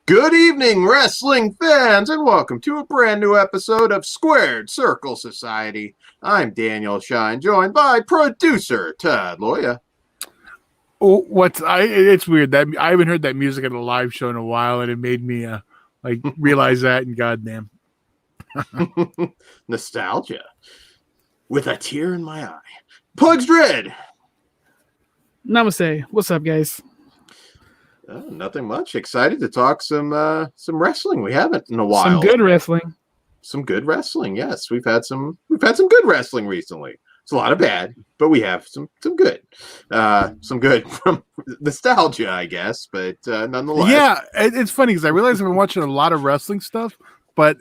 Good evening, wrestling fans, and welcome to a brand new episode of Squared Circle Society. I'm Daniel Shine, joined by producer Todd Loya. Oh, it's weird that I haven't heard that music at a live show in a while, and it made me realize that. And goddamn, Nostalgia with a tear in my eye. Pugs Dread. Namaste. What's up, guys? Nothing much. Excited to talk some wrestling. We haven't in a while. Some good wrestling. Some good wrestling. Yes, we've had some good wrestling recently. It's a lot of bad, but we have some good. Some good from nostalgia, I guess, but nonetheless. Yeah, it's funny because I realize I've been watching a lot of wrestling stuff, but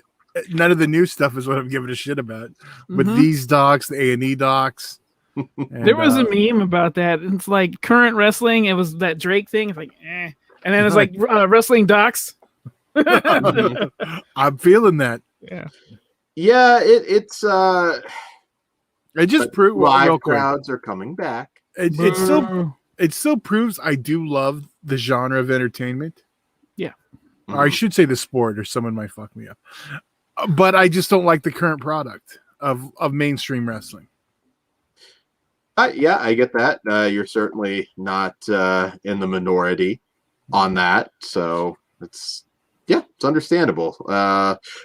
none of the new stuff is what I'm giving a shit about. But these docs, the A&E docs. And, there was a meme about that. It's like current wrestling. It was that Drake thing. It's like, eh. And then it's like wrestling docs. I'm feeling that. Yeah. Yeah, it's it just proves live crowds are coming back. It still proves I do love the genre of entertainment. Yeah. Or I should say the sport, or someone might fuck me up. But I just don't like the current product of mainstream wrestling. Yeah, I get that. You're certainly not in the minority on that, so it's understandable.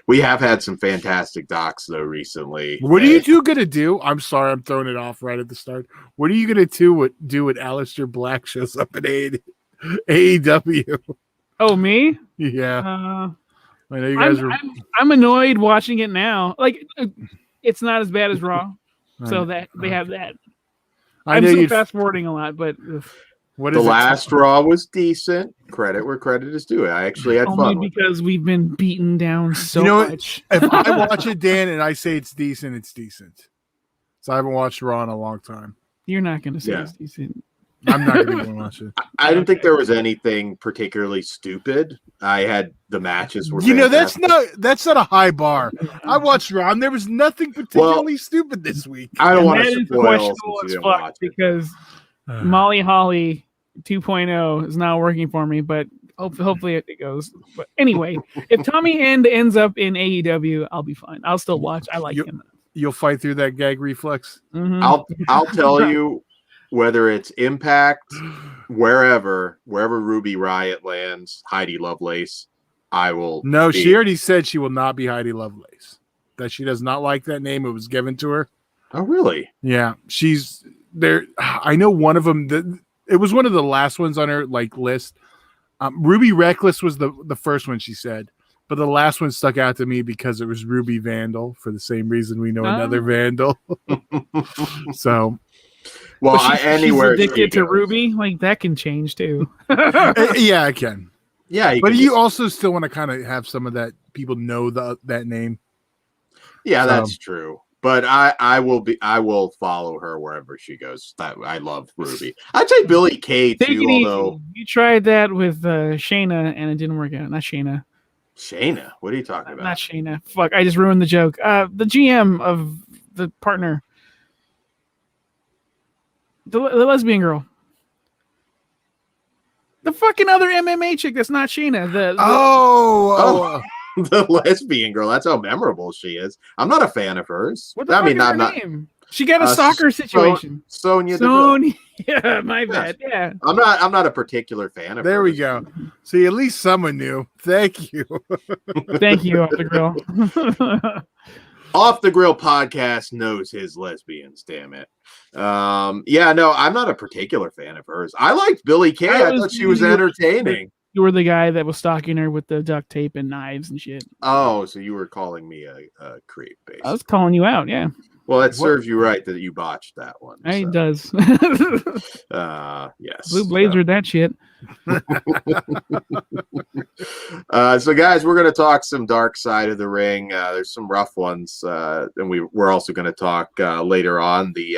We have had some fantastic docs though recently. What are you two gonna do? I'm sorry, I'm throwing it off right at the start. What are you gonna do when Aleister Black shows up at AEW? Oh, me? Yeah. I know you guys I'm annoyed watching it now. Like, it's not as bad as Raw, so that they have that. I'm still fast forwarding a lot, but what is the last Raw was decent. Credit where credit is due. I actually had fun. Only because we've been beaten down so much. If I watch it, Dan, and I say it's decent, it's decent. So I haven't watched Raw in a long time. You're not going to say it's decent. I'm not going to watch it. I didn't think there was anything particularly stupid. I had the matches were. That's not a high bar. I watched Raw, and there was nothing particularly stupid this week. I don't want to spoil questionable as fuck because Molly Holly 2.0 is not working for me, but hopefully it goes. But anyway, if Tommy End ends up in AEW, I'll be fine. I'll still watch. I like him. You'll fight through that gag reflex. Mm-hmm. I'll tell you. Whether it's Impact, wherever Ruby Riott lands, Heidi Lovelace, I will. No, she already said she will not be Heidi Lovelace. That she does not like that name. It was given to her. Oh, really? Yeah, she's there. I know one of them. It was one of the last ones on her list. Ruby Reckless was the first one she said, but the last one stuck out to me because it was Ruby Vandal for the same reason we know another Vandal. So. Well, she's addicted to Ruby. Like that can change too. Yeah, I can. Yeah, but you also still want to kind of have some of that people know that name. Yeah, that's true. But I will follow her wherever she goes. I love Ruby. I'd say Billy Kay too. Although you tried that with Shayna and it didn't work out. Not Shayna. Shayna, what are you talking about? Not Shayna. Fuck! I just ruined the joke. The GM of the partner. The lesbian girl. The fucking other MMA chick that's not Sheena. The lesbian girl. That's how memorable she is. I'm not a fan of hers. What the fuck is her name? She got a soccer situation. Sonya. Yeah, my bad. Yeah. I'm not a particular fan of There we go. See, at least someone knew. Thank you. Thank you, Off the Grill. Off the Grill podcast knows his lesbians, damn it. Yeah, no, I'm not a particular fan of hers. I liked Billy Kay. I thought she was entertaining. You were the guy that was stalking her with the duct tape and knives and shit. Oh, so you were calling me a creep, basically. I was calling you out, yeah. Well, it serves you right that you botched that one. It does. Yes. Blue Blazer, that shit. So, guys, we're going to talk some dark side of the ring. There's some rough ones. And we're also going to talk later on the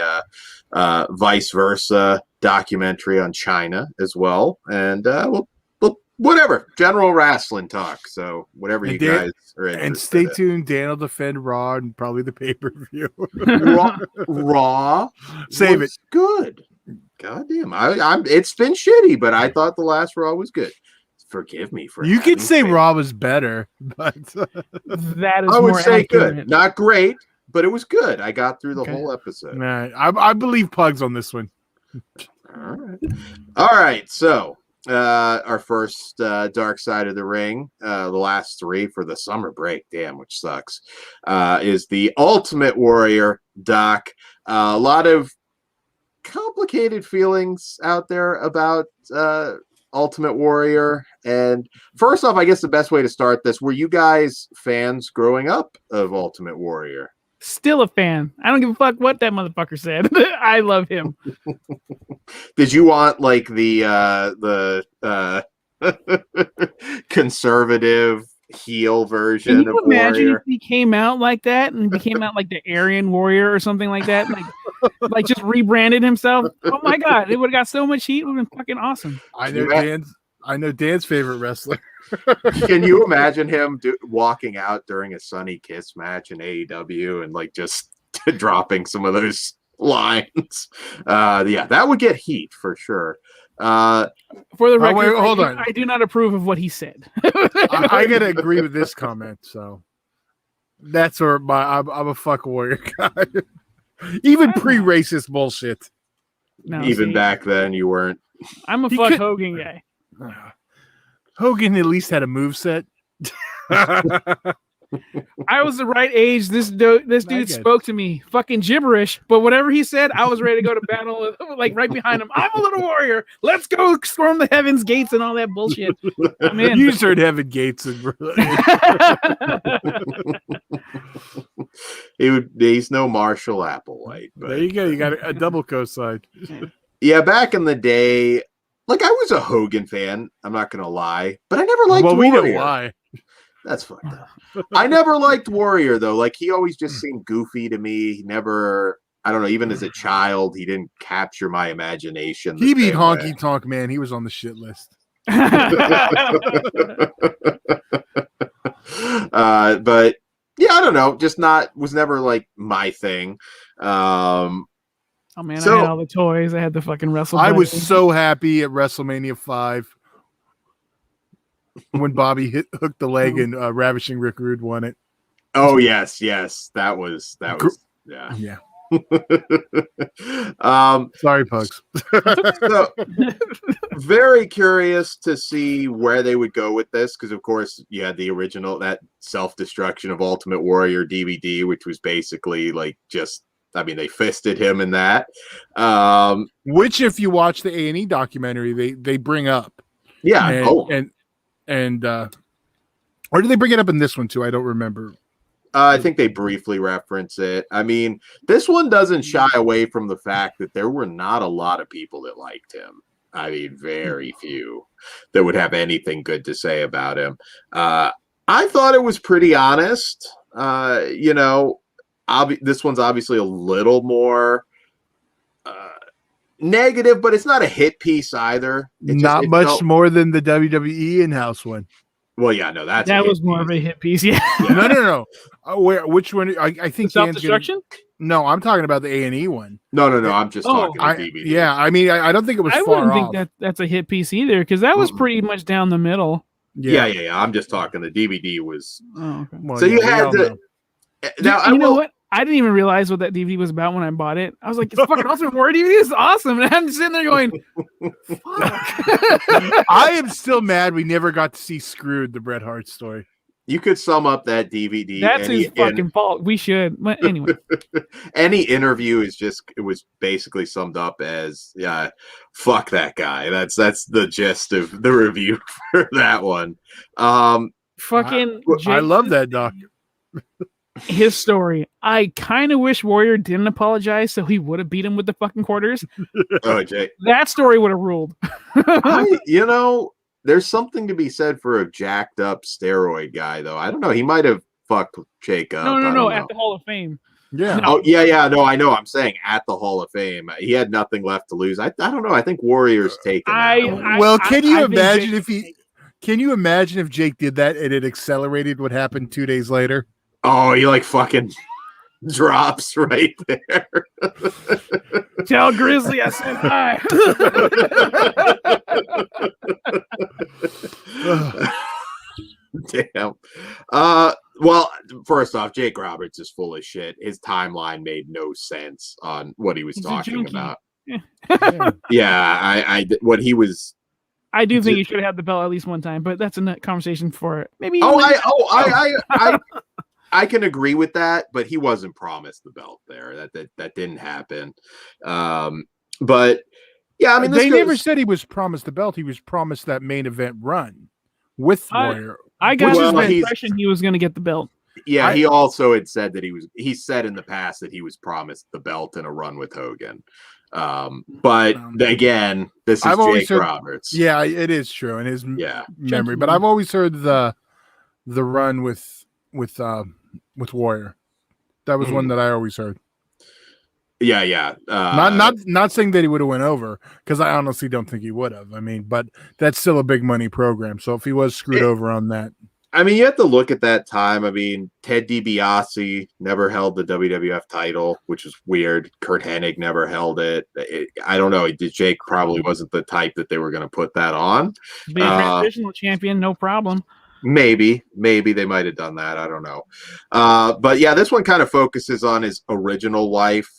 vice versa documentary on China as well. And we'll whatever, general wrestling talk. So whatever you guys are interested in. And stay tuned. Dan will defend Raw and probably the pay-per-view. Raw Save it. Good. God damn. It's been shitty, but I thought the last Raw was good. forgive me for. You could say faith. Raw was better, but That is I would more say accurate. good, not great, but it was good. I got through the Okay. whole episode. nah, I believe Pugs on this one. All right. So our first Dark Side of the Ring, the last three for the summer break, damn, which sucks, is the Ultimate Warrior doc. A lot of complicated feelings out there about Ultimate Warrior. And first off, I guess the best way to start this, were you guys fans growing up of Ultimate Warrior? Still a fan. I don't give a fuck what that motherfucker said. I love him. Did you want like the conservative heel version Can you of imagine Warrior? if he came out like that and became out like the Aryan Warrior or something like that? Like just rebranded himself? Oh my god, it would have got so much heat. It would have been fucking awesome. I know Dan's favorite wrestler. Can you imagine him walking out during a Sunny Kiss match in AEW and like just dropping some of those lines? Yeah, that would get heat for sure. For the record, wait, hold on. I do not approve of what he said. I gotta agree with this comment. So that's where I'm a fuck Warrior guy. Even pre-racist bullshit. No, Even see, back then, you weren't. I'm a He fuck could- Hogan guy. Hogan at least had a moveset. I was the right age. This dude good. spoke to me fucking gibberish, but whatever he said, I was ready to go to battle, like right behind him. I'm a little warrior. Let's go storm the heavens gates and all that bullshit. I'm in. You just heard Heaven Gates and He's no Marshall Applewhite. But there you go. You got a double co-side. yeah, back in the day, like I was a Hogan fan. I'm not gonna lie, but I never liked Well, we Warrior. know why. That's fucked up. I never liked Warrior though. Like he always just seemed goofy to me. He never, I don't know, even as a child, he didn't capture my imagination. the He beat same Honky way. Tonk Man. He was on the shit list. But yeah, I don't know. Just was never like my thing. Oh man, So- I had all the toys. I had the fucking wrestle. I was buddy. so happy at WrestleMania 5 when Bobby hooked the leg and Ravishing Rick Rude won it. Oh yes, that was yeah. Yeah. Sorry, Pugs. So, very curious to see where they would go with this because, of course, you had the original that self-destruction of Ultimate Warrior DVD, which was basically like just. I mean, they fisted him in that. Which, if you watch the A&E documentary, they bring up. Yeah. And or do they bring it up in this one too? I don't remember. I think they briefly reference it. I mean, this one doesn't shy away from the fact that there were not a lot of people that liked him. I mean, very few that would have anything good to say about him. I thought it was pretty honest. This one's obviously a little more negative, but it's not a hit piece either. Not much more than the WWE in-house one. Well, yeah, no, that was more of a hit piece. Yeah. No. Which one? I think Self-destruction? No, I'm talking about the A&E one. No. I'm just talking DVD. Yeah, I mean, I don't think it was I far wouldn't off. think that's a hit piece either because that was pretty much down the middle. Yeah. I'm just talking. The DVD was. Oh, okay. Well, So you had to. Now, you know what? I didn't even realize what that DVD was about when I bought it. I was like, "It's fucking Ultimate Warrior DVD. This is awesome!" And I'm just sitting there going, "Fuck." I am still mad we never got to see Screwed, the Bret Hart story. You could sum up that DVD. That's his fucking fault. We should, but anyway. Any interview it was basically summed up as, yeah, fuck that guy. That's the gist of the review for that one. Fucking. I love that doc. His story. I kind of wish Warrior didn't apologize, so he would have beat him with the fucking quarters. Oh, Jay. That story would have ruled. There's something to be said for a jacked up steroid guy, though. I don't know. He might have fucked Jake up. No. At the Hall of Fame. Yeah. No. Oh, yeah. No, I know. I'm saying at the Hall of Fame. He had nothing left to lose. I don't know. I think Warrior's taken. Can you imagine if Jake did that and it accelerated what happened 2 days later? Oh, he like fucking drops right there. Tell Grizzly I said hi. Damn. Well, first off, Jake Roberts is full of shit. His timeline made no sense on what he was He's a talking junkie. about. Yeah. Yeah, what he was. I do think you should have had the belt at least one time, but that's a conversation for maybe. I can agree with that, but he wasn't promised the belt there. That didn't happen. But yeah, I mean, they never said he was promised the belt. He was promised that main event run with Warrior. I got Well, the impression he was going to get the belt. Yeah, he also had said that he said in the past that he was promised the belt in a run with Hogan. But again, this is Jake Roberts. Yeah, it is true in his memory. Gentleman. But I've always heard the run with Warrior. That was one that I always heard. Yeah. Not saying that he would have went over, because I honestly don't think he would have. I mean, but that's still a big money program. So if he was screwed over on that, I mean, you have to look at that time. I mean, Ted DiBiase never held the WWF title, which is weird. Kurt Hennig never held it. I don't know. Jake probably wasn't the type that they were going to put that on. Be a transitional champion, no problem. Maybe they might have done that. I don't know. But yeah, this one kind of focuses on his original life,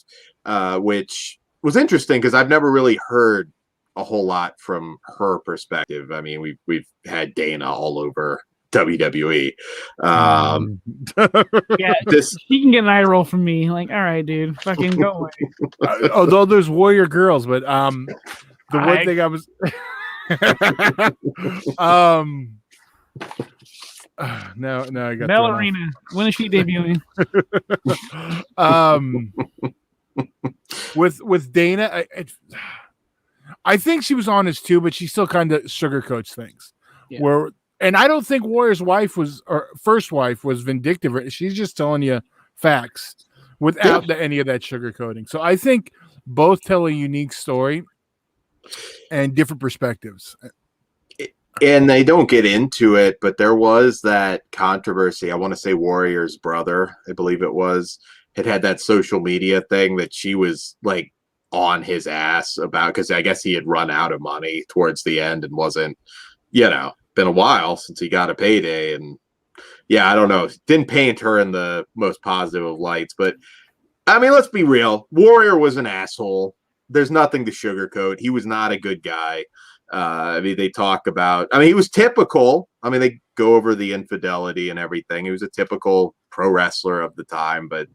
which was interesting because I've never really heard a whole lot from her perspective. I mean, we've had Dana all over WWE. Yeah, he can get an eye roll from me. Like, all right, dude, fucking go away. Although there's Warrior girls, but the one thing I was no, I got Ballerina. When is she debuting? With Dana, I think she was honest too, but she still kind of sugarcoats things. Yeah. And I don't think Warrior's first wife was vindictive. She's just telling you facts without any of that sugarcoating. So I think both tell a unique story and different perspectives. And they don't get into it, but there was that controversy. I want to say Warrior's brother, I believe it was, had that social media thing that she was like on his ass about, because I guess he had run out of money towards the end and wasn't, been a while since he got a payday. And yeah, I don't know. Didn't paint her in the most positive of lights, but I mean, let's be real. Warrior was an asshole. There's nothing to sugarcoat. He was not a good guy. I mean, they talk about, he was typical. I mean, they go over the infidelity and everything. He was a typical pro wrestler of the time, but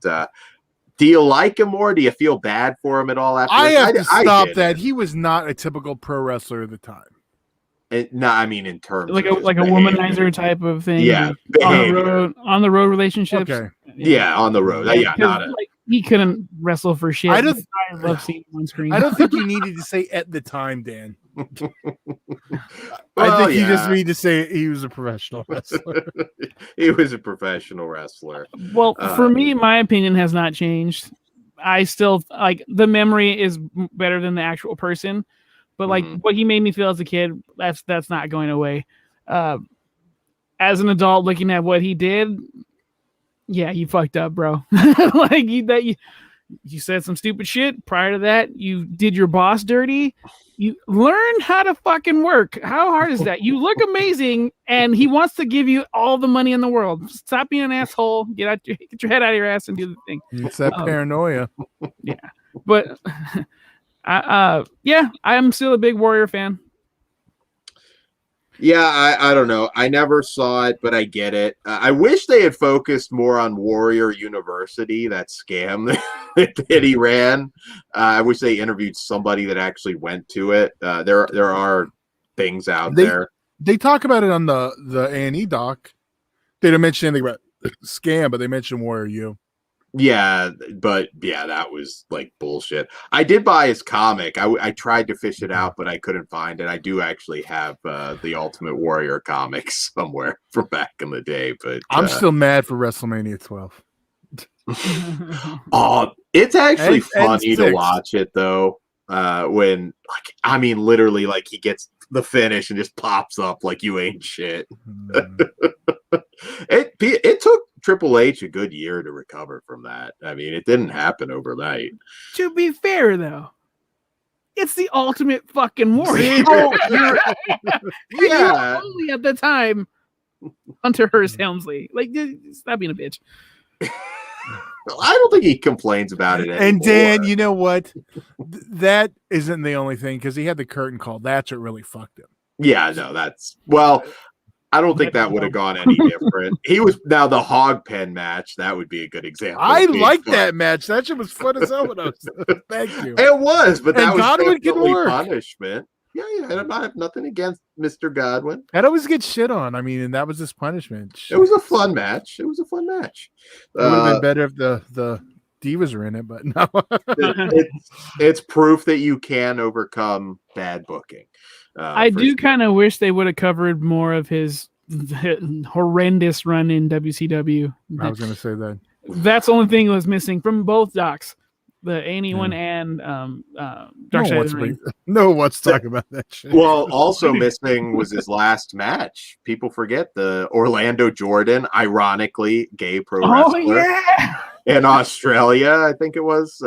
do you like him more? Do you feel bad for him at all? After I have to stop that. He was not a typical pro wrestler at the time. No, I mean in terms like of a womanizer type of thing. Yeah, on the road relationships. Okay. Yeah, on the road. He couldn't wrestle for shit. I love seeing him on screen. I don't think you needed to say at the time, Dan. I think you just need to say he was a professional wrestler. He was a professional wrestler. Well, for me, my opinion has not changed. I still the memory is better than the actual person. But what he made me feel as a kid, that's not going away. As an adult, looking at what he did, yeah, you fucked up, bro. You said some stupid shit. Prior to that, you did your boss dirty. You learn how to fucking work. How hard is that? You look amazing, and he wants to give you all the money in the world. Stop being an asshole. Get your head out of your ass and do the thing. It's that paranoia. Yeah, but. I'm still a big Warrior fan. Yeah, I don't know. I never saw it, but I get it. I wish they had focused more on Warrior University, that scam that he ran. I wish they interviewed somebody that actually went to it. There are things out there. They talk about it on the A&E doc. They don't mention anything about scam, but they mentioned Warrior U. Yeah, but yeah, that was like bullshit. I did buy his comic. I tried to fish it out, but I couldn't find it. I do actually have the Ultimate Warrior comics somewhere from back in the day, but I'm still mad for WrestleMania 12. Oh, it's actually funny to watch it though. When literally he gets the finish and just pops up like you ain't shit. It took Triple H a good year to recover from that. I mean, it didn't happen overnight. To be fair, though, It's the Ultimate fucking Warrior. Yeah. Only at the time, Hunter Hearst Helmsley. Like, stop being a bitch. I don't think he complains about it anymore. And Dan, you know what? That isn't the only thing, because he had the curtain call. That's what really fucked him. Yeah, no, I don't think that would have gone any different. He was now the hog pen match. That would be a good example. I like that match. That shit was fun as hell. Thank you. It was, but that was Godwin can definitely work. punishment. Yeah, I have nothing against Mr. Godwin. That always gets shit on. I mean, and that was his punishment. It was a fun match. It would have been better if the Divas were in it, but no. it's proof that you can overcome bad booking. I do kind of wish they would have covered more of his horrendous run in WCW. I was going to say that. That's the only thing that was missing from both docs, the A&E one and Dark Side of the Ring. No one's talking about that shit. Well, also missing was his last match. People forget the Orlando Jordan, ironically, gay pro wrestler in Australia, I think it was.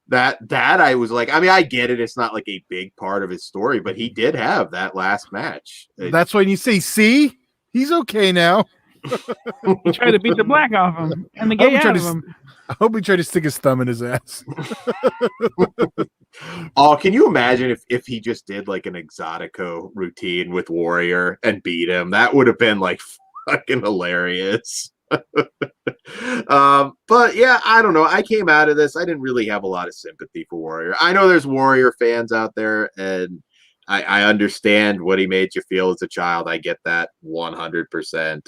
That I was like, I mean, I get it. It's not like a big part of his story, but he did have that last match. That's when you say, see, he's okay now. He tried to beat the black off him and the gay out of him. I hope he tried to stick his thumb in his ass. Oh, can you imagine if he just did like an Exotico routine with Warrior and beat him? That would have been like fucking hilarious. But yeah, I don't know. I came out of this. I didn't really have a lot of sympathy for Warrior. I know there's Warrior fans out there, and I understand what he made you feel as a child. I get that 100%.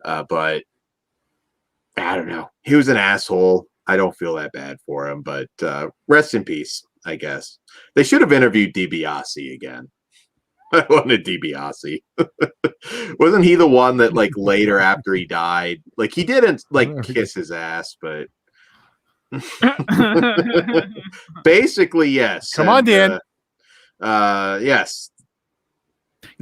But I don't know. He was an asshole. I don't feel that bad for him, but rest in peace, I guess. They should have interviewed DiBiase again. I wanted DiBiase. Wasn't he the one that like later after he died, like he didn't like kiss his ass, but basically yes. Come on, Dan. Yes.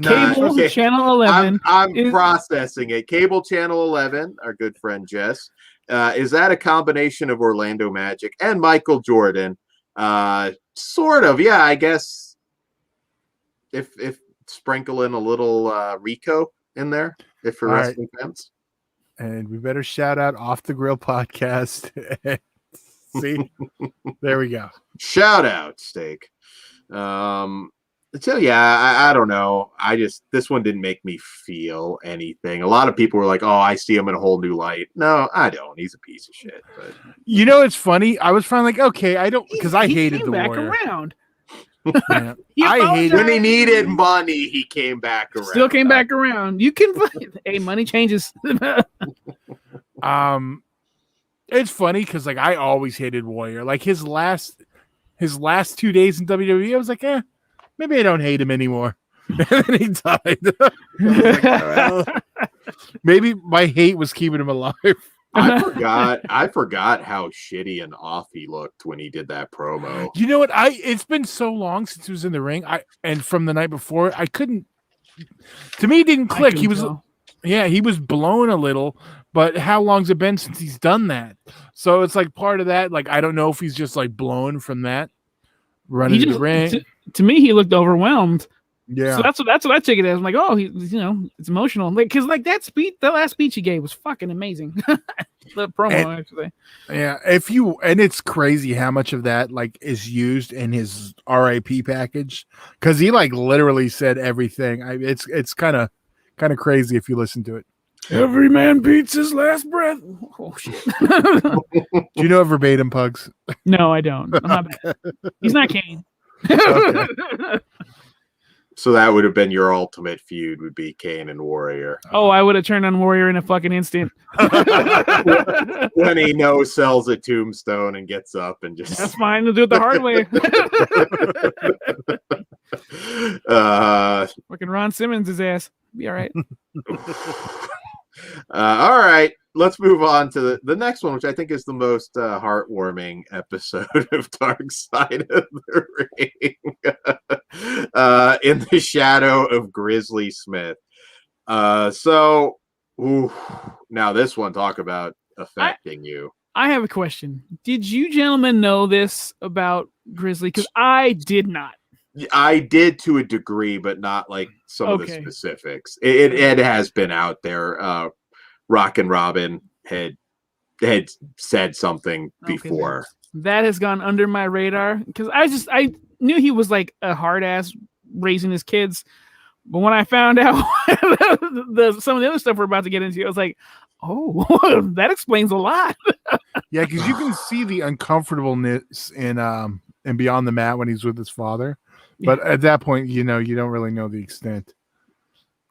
Cable Channel 11. I'm processing it. Cable Channel 11, our good friend Jess. Is that a combination of Orlando Magic and Michael Jordan? Sort of, yeah, I guess. If sprinkle in a little Rico in there, if for wrestling fans. And we better shout out Off the Grill podcast. See, there we go. Shout out, Steak. So yeah, I don't know. This one didn't make me feel anything. A lot of people were like, "Oh, I see him in a whole new light." No, I don't. He's a piece of shit. But you know, it's funny. I was finally like, okay, I don't, because I hated the Warrior. Back around. Yeah. I hated when he needed money, he came back around. Still came back around. You can, hey, money changes. It's funny because like I always hated Warrior. Like his last 2 days in WWE, I was like, maybe I don't hate him anymore. And then he died. Maybe my hate was keeping him alive. I forgot how shitty and off he looked when he did that promo. You know what? It's been so long since he was in the ring. And from the night before, I couldn't. To me, it didn't click. He was blown a little. But how long's it been since he's done that? So it's like part of that. Like I don't know if he's just like blown from that running the ring. To me, he looked overwhelmed. Yeah. So that's what I took it as. I'm like, oh, it's emotional. Like, because like that last speech he gave was fucking amazing. The promo, actually. Yeah, and it's crazy how much of that like is used in his RIP package, because he like literally said everything. It's kind of crazy if you listen to it. Every man beats his last breath. Oh shit! Do you know verbatim, Pugs? No, I don't. I'm not He's not Kane. Okay. So that would have been your ultimate feud, would be Kane and Warrior. Oh, I would have turned on Warrior in a fucking instant. When he sells a tombstone and gets up and just... That's fine. We'll do it the hard way. Fucking Ron Simmons' his ass. Be all right. All right. Let's move on to the next one, which I think is the most heartwarming episode of Dark Side of the Ring. In the shadow of Grizzly Smith. Now this one, talk about affecting you. I have a question. Did you gentlemen know this about Grizzly? Because I did not. I did to a degree, but not like some of the specifics. It has been out there. Rockin' Robin had said something before. That has gone under my radar because I knew he was like a hard ass raising his kids, but when I found out some of the other stuff we're about to get into, I was like, oh, that explains a lot. Yeah, because you can see the uncomfortableness in Beyond the Mat when he's with his father. But at that point, you don't really know the extent.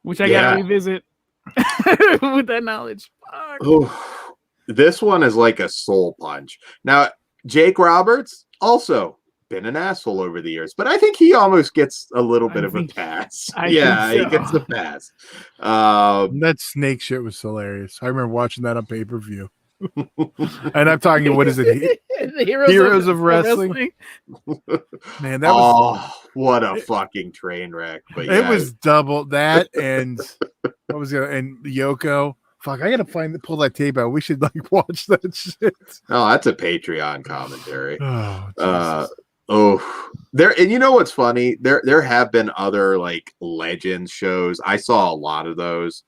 Which I gotta revisit with that knowledge. This one is like a soul punch. Now, Jake Roberts also been an asshole over the years, but I think he almost gets a little bit of a pass. He gets the pass. That snake shit was hilarious. I remember watching that on pay-per-view. And I'm talking, what is it? The Heroes of Wrestling. Man, that was what a fucking train wreck. But it was double that and what was it? And Yoko. Fuck, I gotta pull that tape out. We should like watch that shit. Oh, that's a Patreon commentary. There, and you know what's funny? There have been other like Legends shows. I saw a lot of those.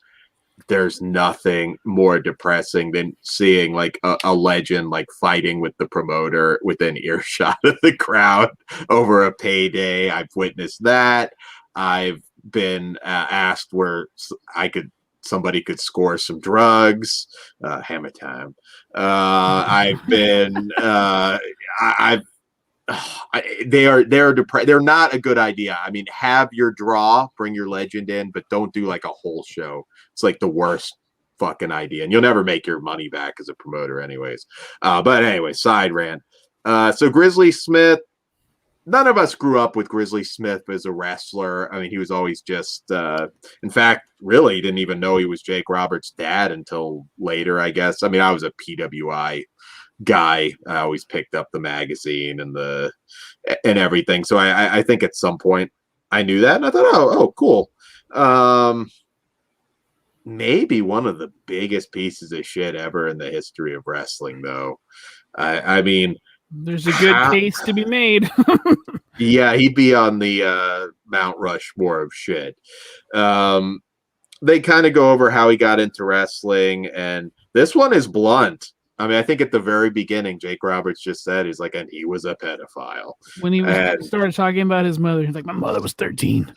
There's nothing more depressing than seeing like a legend like fighting with the promoter within earshot of the crowd over a payday. I've witnessed that. I've been asked where somebody could score some drugs. Hammer time. I've been they're not a good idea. I mean, have your draw, bring your legend in, but don't do like a whole show. It's like the worst fucking idea, and you'll never make your money back as a promoter anyways. But anyway, side rant. So Grizzly Smith, none of us grew up with Grizzly Smith as a wrestler. I mean, he was always just in fact, really didn't even know he was Jake Roberts' dad until later, I guess. I mean, I was a PWI guy. I always picked up the magazine and everything. So I think at some point I knew that, and I thought, oh, cool. Maybe one of the biggest pieces of shit ever in the history of wrestling, though. I mean, there's a good case to be made. Yeah, he'd be on the Mount Rushmore of shit. They kind of go over how he got into wrestling, and this one is blunt. I mean, I think at the very beginning, Jake Roberts just said, he's like, and he was a pedophile. When he started talking about his mother, he's like, my mother was 13.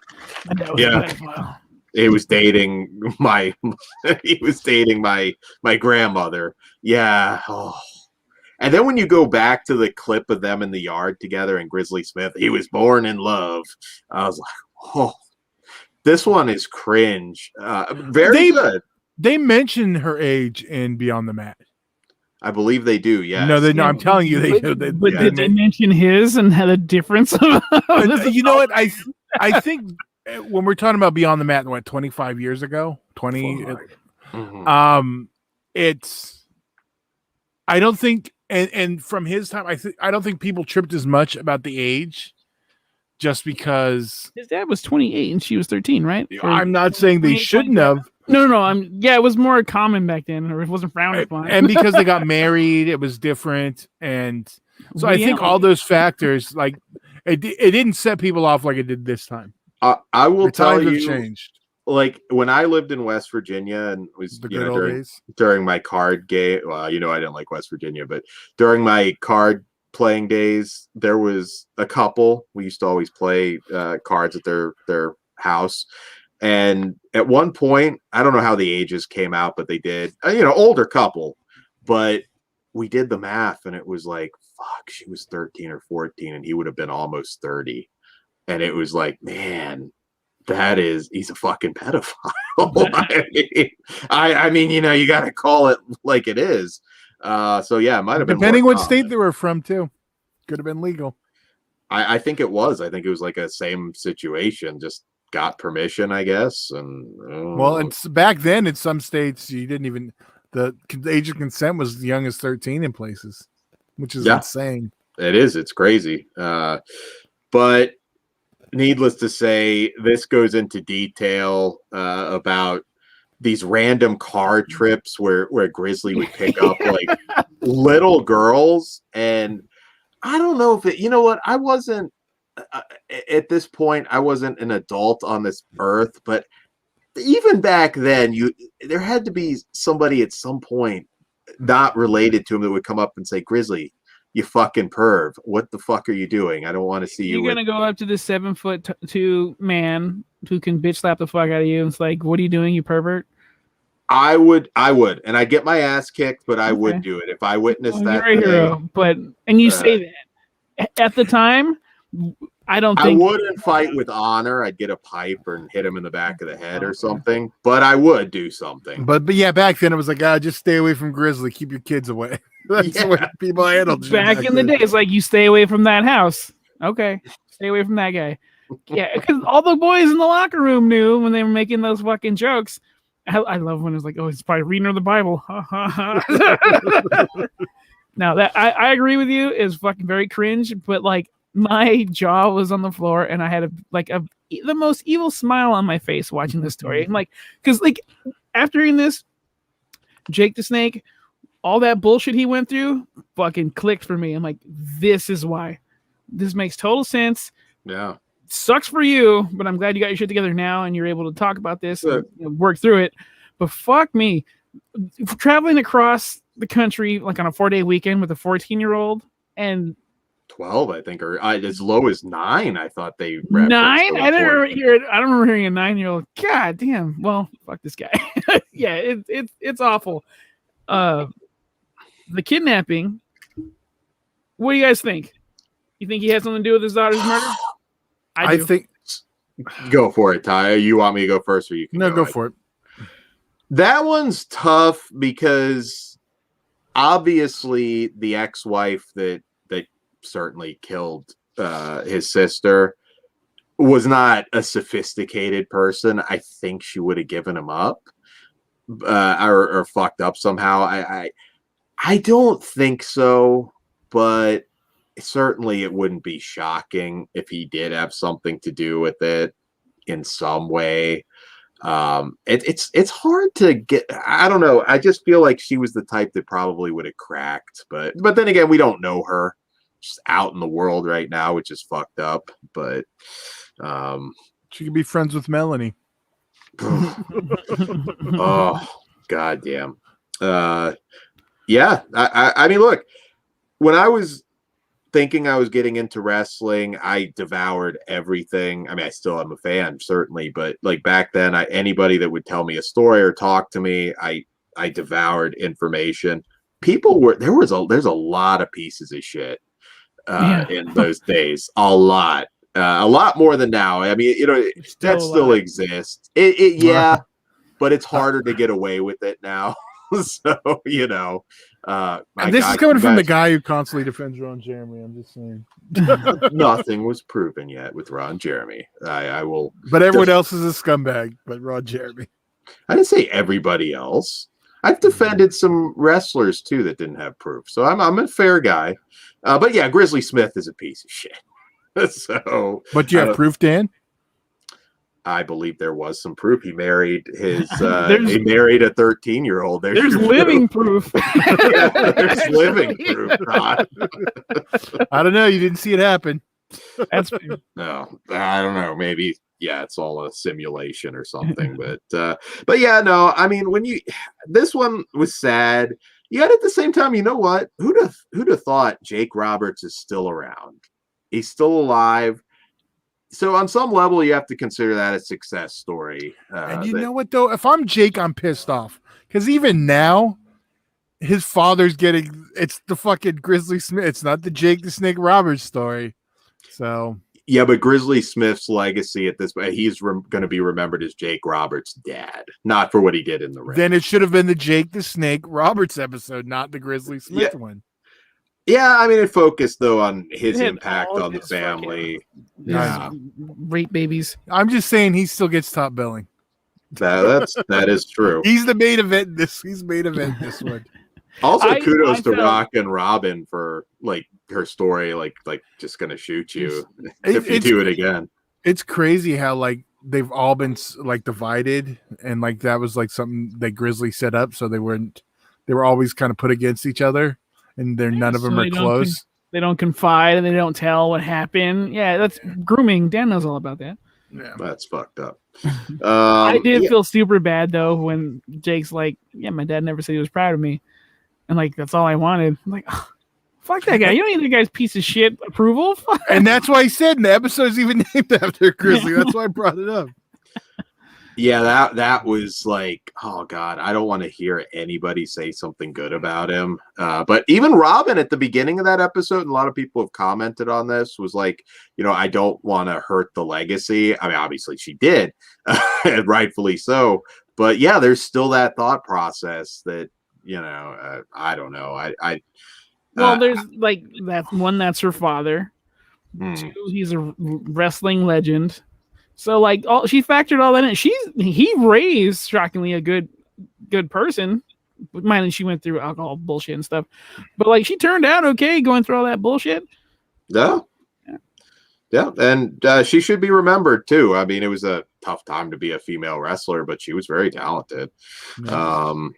And that was a pedophile. He was dating my grandmother. Yeah. Oh. And then when you go back to the clip of them in the yard together and Grizzly Smith, he was born in love. I was like, oh, this one is cringe. Very good. They mention her age in Beyond the Mat. I believe they do. Yeah. No, I'm telling you, they do. But did they mention his and had a difference? You know what? I think when we're talking about Beyond the Mat, 25 years ago, 20. It's. I don't think, and from his time, I don't think people tripped as much about the age, just because his dad was 28 and she was 13, right? I'm not saying they shouldn't have. No. It was more common back then, or it wasn't frowned upon. And because they got married, it was different, and so I think all those factors, like it didn't set people off like it did this time. I will tell you, changed. Like when I lived in West Virginia and was during my card game. Well, I didn't like West Virginia, but during my card playing days, there was a couple. We used to always play cards at their house. And at one point, I don't know how the ages came out, but they did, older couple, but we did the math and it was like, fuck, she was 13 or 14 and he would have been almost 30. And it was like, man, he's a fucking pedophile. I mean, you got to call it like it is. So yeah, it might have been depending what state they were from too. Could have been legal. I think it was. I think it was like a same situation, just got permission, I guess. And well, it's back then in some states you didn't even, the age of consent was as young as 13 in places, which is insane. It is. It's crazy. But needless to say, this goes into detail about these random car trips where Grizzly would pick up like little girls, and I don't know if it. You know what? I wasn't at this point. I wasn't an adult on this earth, but even back then, there had to be somebody at some point not related to him that would come up and say, "Grizzly, you fucking perv. What the fuck are you doing? I don't want to see you." You're going to go up to this 7'2" man who can bitch slap the fuck out of you. And it's like, what are you doing, you pervert? I would, and I'd get my ass kicked, but I would do it if I witnessed that. You're a hero, and you say that at the time. I wouldn't fight with honor. I'd get a pipe and hit him in the back of the head or something, but I would do something. But yeah, back then it was like, just stay away from Grizzly. Keep your kids away. That's the way people handled. Back in the day, it's like you stay away from that house. Okay, stay away from that guy. Yeah, because all the boys in the locker room knew when they were making those fucking jokes. I love when it's like, oh, he's probably reading the Bible. Now that I agree with you is fucking very cringe, but like my jaw was on the floor and I had the most evil smile on my face watching this story. I'm like, because like after reading this, Jake the Snake, all that bullshit he went through fucking clicked for me. I'm like, this is why. This makes total sense. Yeah. Sucks for you, but I'm glad you got your shit together now and you're able to talk about this and work through it. But fuck me. Traveling across the country like on a 4-day weekend with a 14-year-old and 12, I think, or as low as 9. I thought they 9. I don't remember hearing a 9-year-old. God damn. Well, fuck this guy. Yeah, it's awful. The kidnapping. What do you guys think? You think he has something to do with his daughter's murder? I think. Go for it, Ty. You want me to go first, or you can? No, go for it. That one's tough because obviously the ex-wife that certainly killed his sister was not a sophisticated person. I think she would have given him up or fucked up somehow. I don't think so, but certainly it wouldn't be shocking if he did have something to do with it in some way. It's hard to get. I don't know. I just feel like she was the type that probably would have cracked, but then again, we don't know her. She's out in the world right now, which is fucked up. But she could be friends with Melanie. Oh, goddamn. Yeah. I mean, look, when I was thinking I was getting into wrestling, I devoured everything. I mean, I still am a fan, certainly, but like back then, anybody that would tell me a story or talk to me, I devoured information. There's a lot of pieces of shit in those days. A lot more than now. I mean, that still exists. Yeah, but it's harder to get away with it now. So, this is coming from the guy who constantly defends Ron Jeremy. I'm just saying. Nothing was proven yet with Ron Jeremy. I will. But everyone else is a scumbag, but Ron Jeremy. I didn't say everybody else. I've defended some wrestlers too that didn't have proof. So I'm a fair guy. But yeah, Grizzly Smith is a piece of shit. So, but you have proof, Dan? I believe there was some proof. He married his. He married a 13-year-old. There's living proof. There's living proof. I don't know. You didn't see it happen. That's no. I don't know. Maybe it's all a simulation or something. But yeah, no. I mean, this one was sad. Yet at the same time, you know what? Who'd have thought Jake Roberts is still around? He's still alive. So on some level, you have to consider that a success story. And you know what, though? If I'm Jake, I'm pissed off. Because even now, his father's it's the fucking Grizzly Smith. It's not the Jake the Snake Roberts story. So. Yeah, but Grizzly Smith's legacy at this point, he's going to be remembered as Jake Roberts' dad, not for what he did in the ring. Then it should have been the Jake the Snake Roberts episode, not the Grizzly Smith one. Yeah, I mean, it focused, though, on his impact on the family. Rape babies. I'm just saying he still gets top billing. That is true. He's the main event. He's main event this one. Also, kudos to Rock and Robin for, like, her story, like just going to shoot you if you do it again. It's crazy how, like, they've all been, like, divided, and, like, that was, like, something that Grizzly set up, so they were always kind of put against each other. and none of them are close. They don't confide and they don't tell what happened. Yeah, that's grooming. Dan knows all about that. Yeah, That's fucked up. I did feel super bad though when Jake's like, "Yeah, my dad never said he was proud of me," and like that's all I wanted. I'm like, oh, fuck that guy. You don't need the guy's piece of shit approval. And that's why I said, and the episode's even named after Grizzly. That's why I brought it up. Yeah, that was like, oh God, I don't want to hear anybody say something good about him. But even Robin at the beginning of that episode, and a lot of people have commented on this, was like, I don't want to hurt the legacy. I mean, obviously she did, and rightfully so. But yeah, there's still that thought process that, I don't know. Well, there's like that one. That's her father. 2, he's a wrestling legend. So like, she factored all that in. He raised shockingly a good person. Mind she went through alcohol bullshit and stuff, but like she turned out okay going through all that bullshit. Yeah, and she should be remembered too. I mean, it was a tough time to be a female wrestler, but she was very talented. Yeah.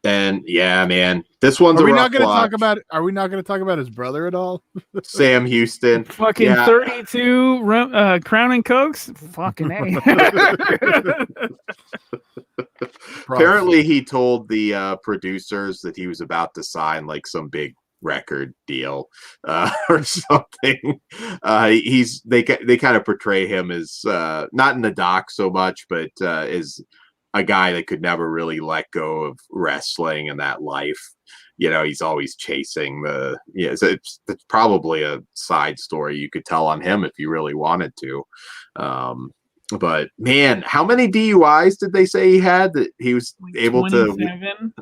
And yeah, man, this one's. Are we not going to talk about? Are we not going to talk about his brother at all? Sam Houston, fucking 32 Crown and Cokes, fucking A. Apparently, he told the producers that he was about to sign like some big record deal or something. They kind of portray him as not in the doc so much, but as a guy that could never really let go of wrestling and that life. He's always chasing so it's probably a side story you could tell on him if you really wanted to. But man, how many DUIs did they say he had that he was able 27? to?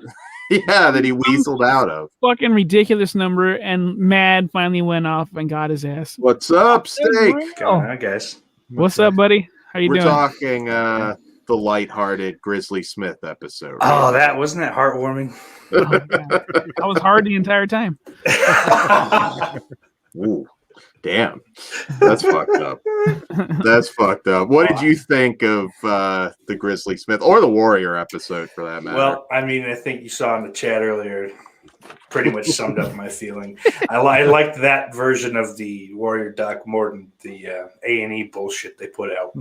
Yeah, that he weaseled out of. Fucking ridiculous number, and Mad finally went off and got his ass. What's up, Steak? Going on, guys. What's up, buddy? How you doing? We're talking the lighthearted Grizzly Smith episode. Oh, wasn't that heartwarming? Oh, that was hard the entire time. Ooh, damn. That's fucked up. That's fucked up. What did you think of the Grizzly Smith or the Warrior episode for that matter? Well, I mean, I think you saw in the chat earlier pretty much summed up my feeling. I liked that version of the Warrior doc more than the A&E bullshit they put out.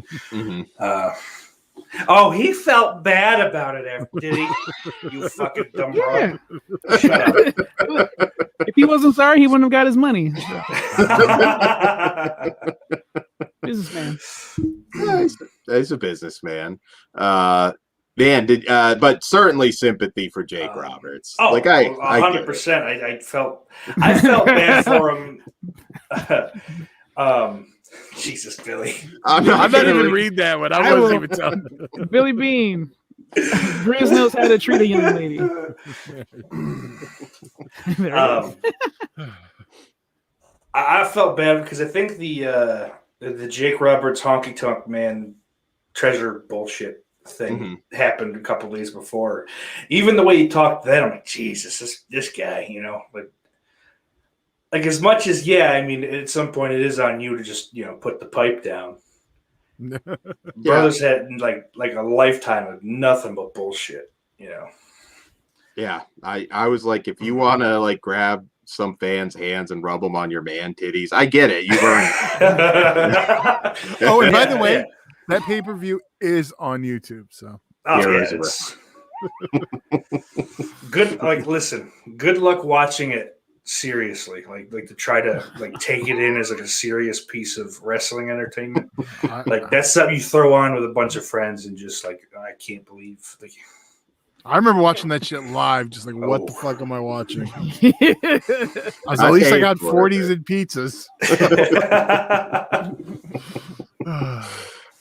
He felt bad about it after, did he? You fucking dumb broad. Shut up. If he wasn't sorry, he wouldn't have got his money. Businessman. Yeah, he's a businessman. But certainly sympathy for Jake Roberts. I 100%. I felt bad for him. Jesus, Billy. I'm not even read that one. I wasn't even telling. Billy Bean. Grizz knows how to treat a young lady. I felt bad because I think the Jake Roberts honky tonk man treasure bullshit thing happened a couple days before. Even the way he talked then, I'm like, Jesus, this guy, like as much as I mean, at some point it is on you to just put the pipe down. Brothers had like a lifetime of nothing but bullshit. Yeah, I was like, if you want to like grab some fans' hands and rub them on your man titties, I get it. You've earned it. Oh, and by the way, that pay-per-view is on YouTube. So good. Like, listen, good luck watching it seriously. Like to try to take it in as like a serious piece of wrestling entertainment. Like that's something you throw on with a bunch of friends and just like, I can't believe. I remember watching that shit live, just like, what the fuck am I watching? At least I got 40s and pizzas.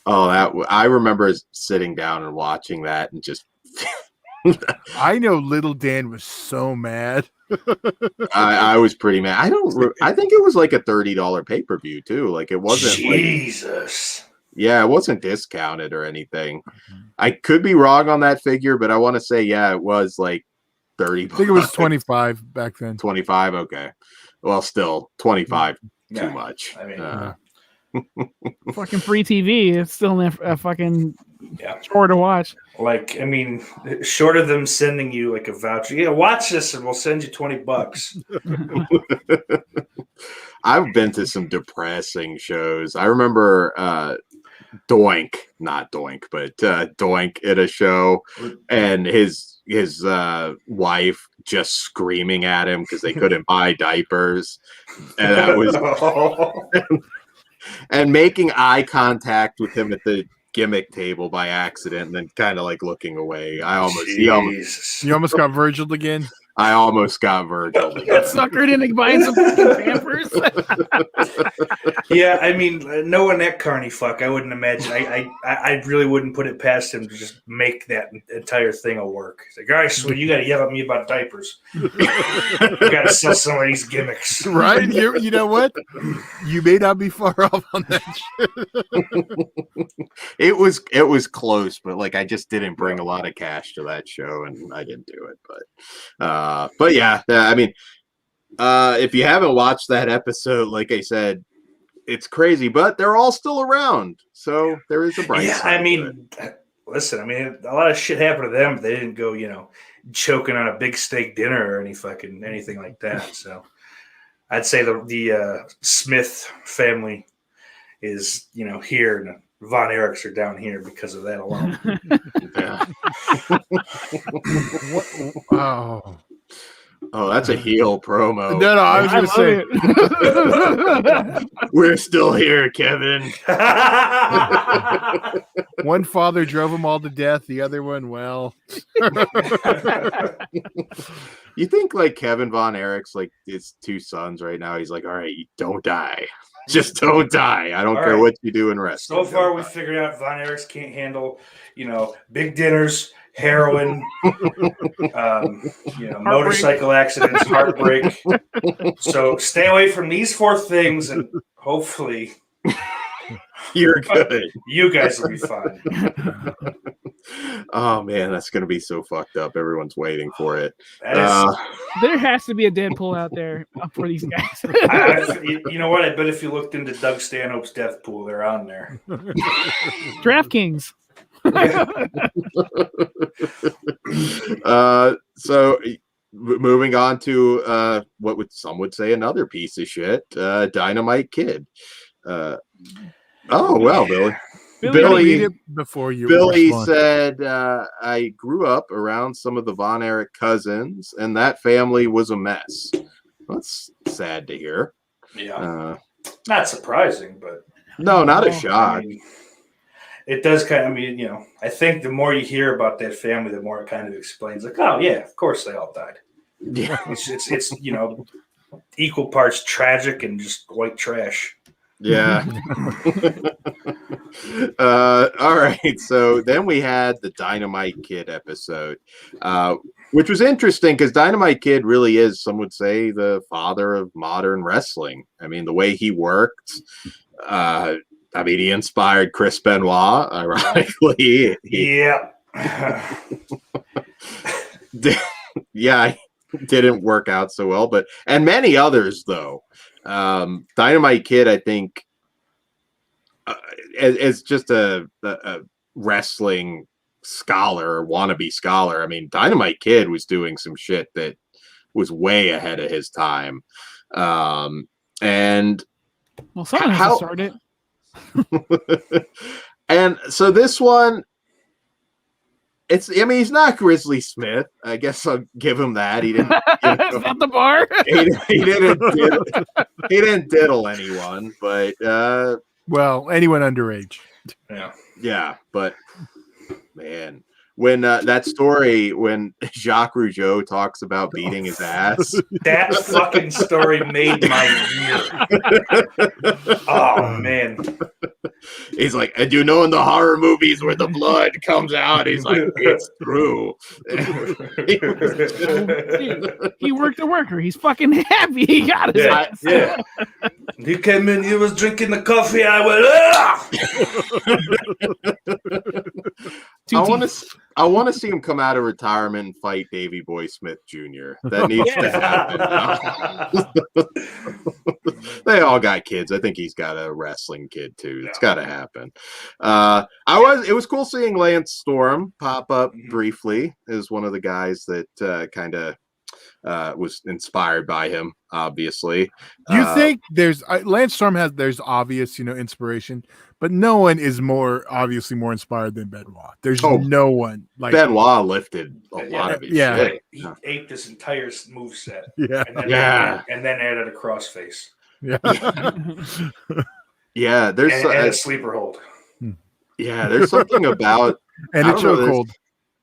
I remember sitting down and watching that and just. I know Little Dan was so mad. I was pretty mad. I think it was like a $30 pay-per-view too. Like it wasn't Jesus. It wasn't discounted or anything. I could be wrong on that figure, but I want to say it was like 30. I think it was 25 back then. 25, okay. Well, still 25 too much. I mean, fucking free TV. It's still a fucking Yeah. Chore to watch. Like, I mean, short of them sending you like a voucher, yeah, watch this and we'll send you $20. I've been to some depressing shows. I remember Doink, not Doink, but Doink at a show, and his wife just screaming at him because they couldn't buy diapers, and that was and making eye contact with him at the gimmick table by accident, and then kind of like looking away. You almost got Virgil again. I almost got Virgil. Got suckered into buying some fucking Pampers. Yeah, I mean, knowing that carny fuck, I wouldn't imagine. I really wouldn't put it past him to just make that entire thing a work. He's like, all right, so you got to yell at me about diapers. You got to sell some of these gimmicks, right? You know what? You may not be far off on that shit. It was close, but like I just didn't bring a lot of cash to that show, and I didn't do it. But yeah, I mean, if you haven't watched that episode, like I said, it's crazy, but they're all still around, so there is a bright side. I mean, listen, I mean, a lot of shit happened to them. They didn't go, choking on a big steak dinner or anything like that. So I'd say the Smith family is, here, and Von Erichs are down here because of that alone. Oh, that's a heel promo. No, I was going to say, we're still here, Kevin. One father drove them all to death. The other one, well. You think like Kevin Von Erichs, like his two sons right now, he's like, all right, don't die. Just don't die. I don't care what you do in wrestling. So far, we figured out Von Erichs can't handle, big dinners, heroin, motorcycle accidents, heartbreak. So stay away from these 4 things, and hopefully you're good. You guys will be fine. Oh man, that's gonna be so fucked up. Everyone's waiting for it. There has to be a Deadpool out there for these guys. You know what? I bet if you looked into Doug Stanhope's death pool, they're on there. DraftKings. So moving on to what some would say another piece of shit, Dynamite Kid. Billy. Read it before you. Billy said, I grew up around some of the Von Erich cousins, and that family was a mess. That's sad to hear. Yeah. Not surprising, but. No, not a shock. I mean, it does kind of, I think the more you hear about that family, the more it kind of explains, like, oh, yeah, of course they all died. Yeah. It's equal parts tragic and just white trash. Yeah. All right. So then we had the Dynamite Kid episode, which was interesting because Dynamite Kid really is, some would say, the father of modern wrestling. I mean, the way he worked, he inspired Chris Benoit, ironically. Yeah. Yeah, didn't work out so well, and many others, though. Dynamite Kid, I think, as just a wrestling scholar or wannabe scholar, I mean, Dynamite Kid was doing some shit that was way ahead of his time. And someone has to start it. And so this one, he's not Grizzly Smith. I guess I'll give him that. He didn't. Is that the bar? He didn't diddle anyone, but anyone underage. Yeah, but man, when that story when Jacques Rougeau talks about beating his ass, that fucking story made my year. Oh man. He's like, and in the horror movies where the blood comes out, he's like, it's true. He worked a worker. He's fucking happy. He got his ass. Yeah. He came in, he was drinking the coffee. I went, I want to see him come out of retirement and fight Davey Boy Smith Jr. That needs to happen. They all got kids. I think he's got a wrestling kid too. It's got to happen. It was cool seeing Lance Storm pop up briefly as one of the guys that kind of was inspired by him, obviously. You think there's Lance Storm there's obvious, inspiration, but no one is obviously more inspired than Benoit. There's no one like Benoit lifted a lot of his shit. He aped this entire moveset. Yeah. And then added a crossface. Yeah. Yeah, there's and a sleeper hold. Yeah, there's something about and a chokehold.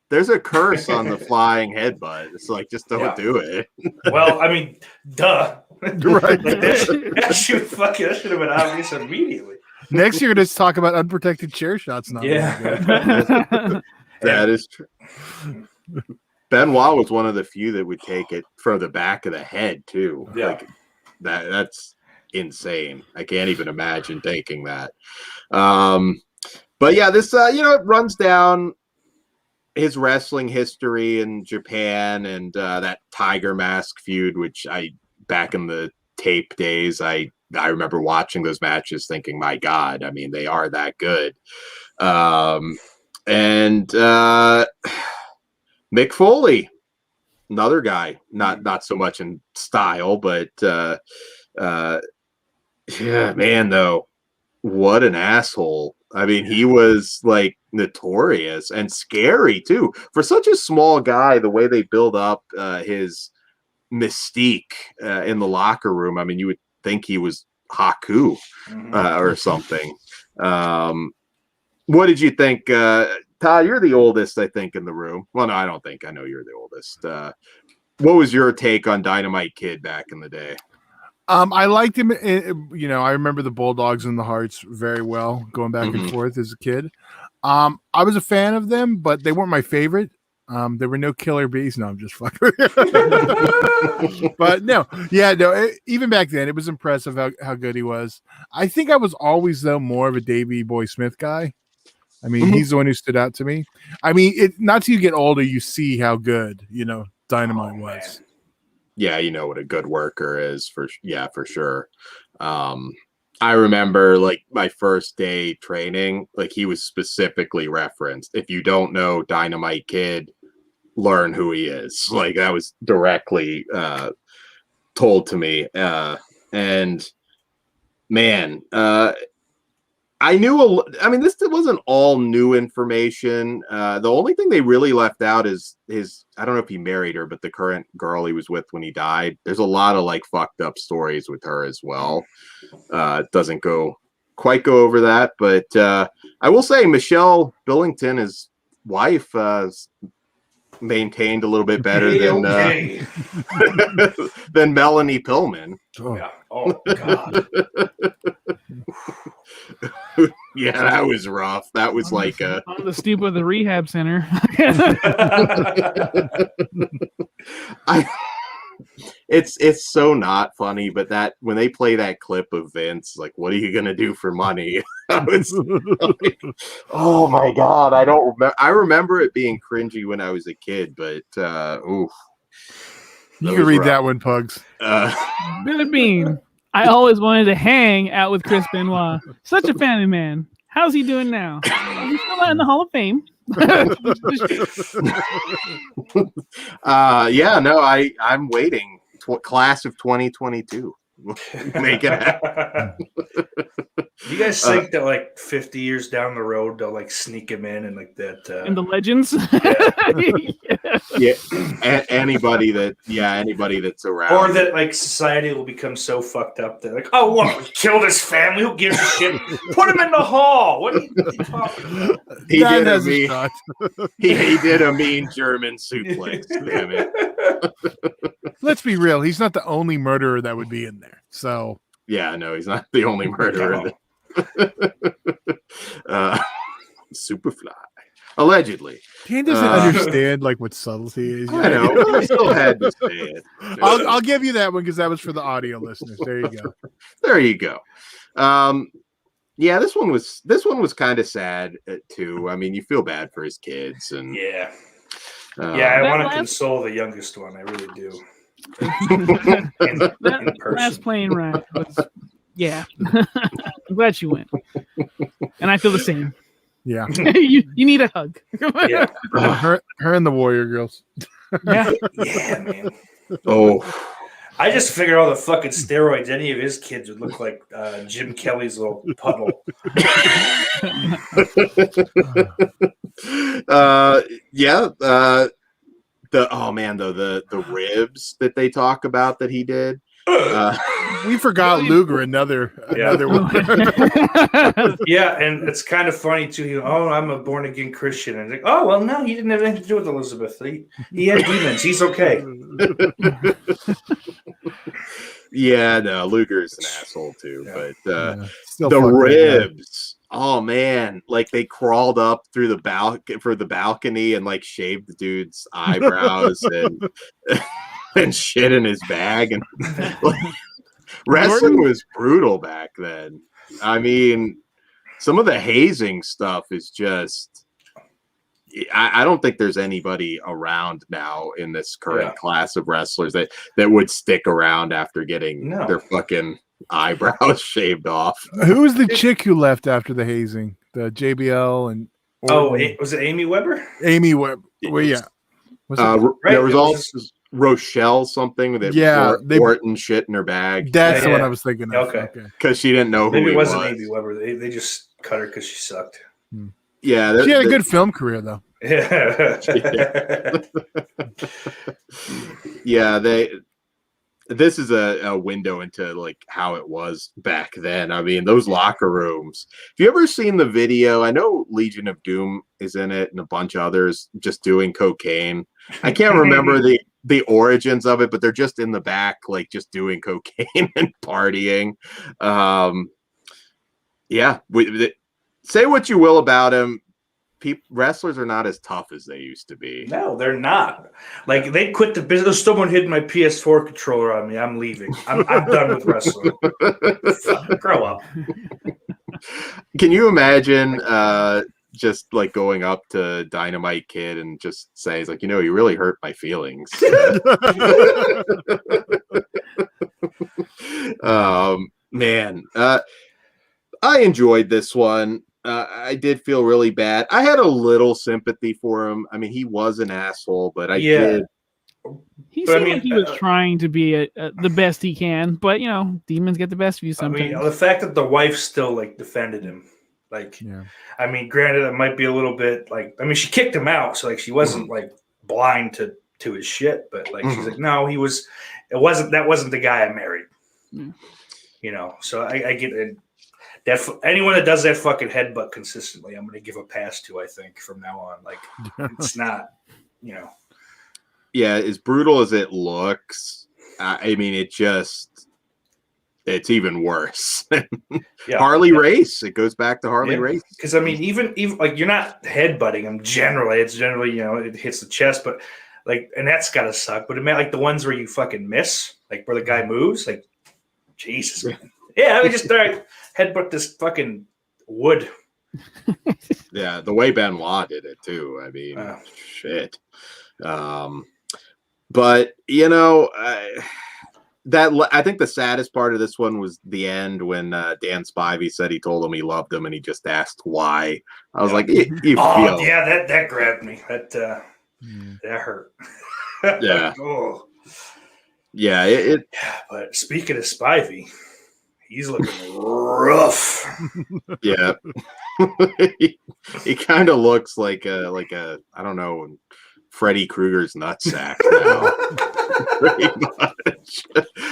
There's a curse on the flying headbutt. It's like, just don't do it. Well, I mean, duh. Right. That should have been obvious immediately. Next year, let's talk about unprotected chair shots. Not That is true. Benoit was one of the few that would take it from the back of the head too. Yeah. Like that's insane. I can't even imagine taking that. But yeah, this it runs down his wrestling history in Japan and that Tiger Mask feud, which back in the tape days, I remember watching those matches thinking, my God, I mean, they are that good. And Mick Foley, another guy, not so much in style, but yeah, man, though, what an asshole. I mean, he was like notorious and scary too for such a small guy. The way they build up his mystique in the locker room. I mean, you would think he was Haku or something. What did you think, Todd? You're the oldest, I think, in the room. Well, no, I don't think. I know you're the oldest. What was your take on Dynamite Kid back in the day? I liked him. I remember the Bulldogs and the Hearts very well, going back and forth as a kid. I was a fan of them, but they weren't my favorite. There were no Killer Bees. No, I'm just fucking. But even back then, it was impressive how good he was. I think I was always, though, more of a Davey Boy Smith guy. I mean, he's the one who stood out to me. I mean, not till you get older, you see how good, Dynamite was. Man. Yeah, you know what a good worker is for sure. I remember like my first day training, like he was specifically referenced. If you don't know Dynamite Kid, learn who he is. Like that was directly told to me. And man, I knew this wasn't all new information. The only thing they really left out is I don't know if he married her, but the current girl he was with when he died. There's a lot of like fucked up stories with her as well. It doesn't quite go over that, but I will say Michelle Billington, his wife, maintained a little bit better than Melanie Pillman. Oh, yeah. Oh God. Yeah, that was rough. That was on the stoop of the rehab center. It's so not funny, but that when they play that clip of Vince, like, what are you gonna do for money? Oh my God, I don't remember. I remember it being cringy when I was a kid, but oof. You can read rough. That one, Pugs. Billy Bean. I always wanted to hang out with Chris Benoit. Such a family man. How's he doing now? He's still not in the Hall of Fame. I'm waiting. Class of 2022. Make it happen. You guys think that like 50 years down the road they'll like sneak him in and like that in the legends? Yeah. Anybody that's around, or that like society will become so fucked up that like, oh, what, we killed his family, who gives a shit? Put him in the hall. What are you talking about? He did a mean German suplex. Damn it. Let's be real, he's not the only murderer that would be in there. So yeah, no, he's not the only murderer. Superfly, allegedly. Dan doesn't understand like what subtlety is. I know. I still had to say it. I'll give you that one because that was for the audio listeners. There you go. There you go. Yeah, this one was kind of sad too. I mean, you feel bad for his kids, and Yeah. uh, I That want to last- console the youngest one. I really do. That In person. last plane ride was, yeah. I'm glad she went, and I feel the same. Yeah. you need a hug. Yeah. Her and the Warrior Girls. Yeah. Yeah, man. oh, I just figured all the fucking steroids any of his kids would look like Jim Kelly's little puddle. yeah. The ribs that they talk about that he did. We forgot Luger, another one. Yeah, and it's kind of funny too. I'm a born again Christian, and like, oh well, no, he didn't have anything to do with Elizabeth. He had demons. He's okay. Yeah, no, Luger's an asshole too. Yeah. But Still the fuck that ribs, oh man, like they crawled up through the balcony and like shaved the dude's eyebrows and shit in his bag, and like, wrestling was brutal back then. I mean, some of the hazing stuff is just. I don't think there's anybody around now in this current class of wrestlers that would stick around after getting their fucking eyebrows shaved off. Who was the chick who left after the hazing? The JBL and was it Amy Weber? Amy Webb. Well, yeah. Was it? Right, there was also Rochelle something that Orton shit in her bag. That's the one I was thinking of. Okay. Because she didn't know Maybe who he it wasn't was. Amy Weber. They just cut her because she sucked. Yeah, she had a good film career though. Yeah, this is a window into like how it was back then. I mean, those locker rooms. Have you ever seen the video? I know Legion of Doom is in it and a bunch of others just doing cocaine. I can't remember the origins of it, but they're just in the back, like just doing cocaine and partying. Say what you will about him. Wrestlers are not as tough as they used to be. No, they're not. Like they quit the business. There's someone hitting my PS4 controller on me. I'm leaving. I'm done with wrestling. Grow up. Can you imagine just like going up to Dynamite Kid and just say, like, you really hurt my feelings. Man, I enjoyed this one. I did feel really bad. I had a little sympathy for him. I mean, he was an asshole, but I did. He seemed like he was trying to be the best he can, but demons get the best of you sometimes. I mean, the fact that the wife still like defended him, I mean, granted, it might be a little bit she kicked him out, so like she wasn't like blind to his shit, but like she's like, no, that wasn't the guy I married. So I get it. That anyone that does that fucking headbutt consistently, I'm going to give a pass to. I think from now on, like it's not, Yeah, as brutal as it looks, I mean, it's even worse. Harley Race. It goes back to Harley Race. Because I mean, even like you're not headbutting them generally. It's generally it hits the chest, but like, and that's gotta suck. But it meant like the ones where you fucking miss, like where the guy moves, like Jesus, man. Yeah, I would just headbutt this fucking wood. Yeah, the way Benoit did it too. I mean, shit. But I think the saddest part of this one was the end when Dan Spivey said he told him he loved him and he just asked why. I was like, you feel. Yeah, that grabbed me. That hurt. Yeah. Oh. Yeah. But speaking of Spivey, he's looking rough. Yeah. he kind of looks like a I don't know, Freddy Krueger's nutsack now. Pretty much.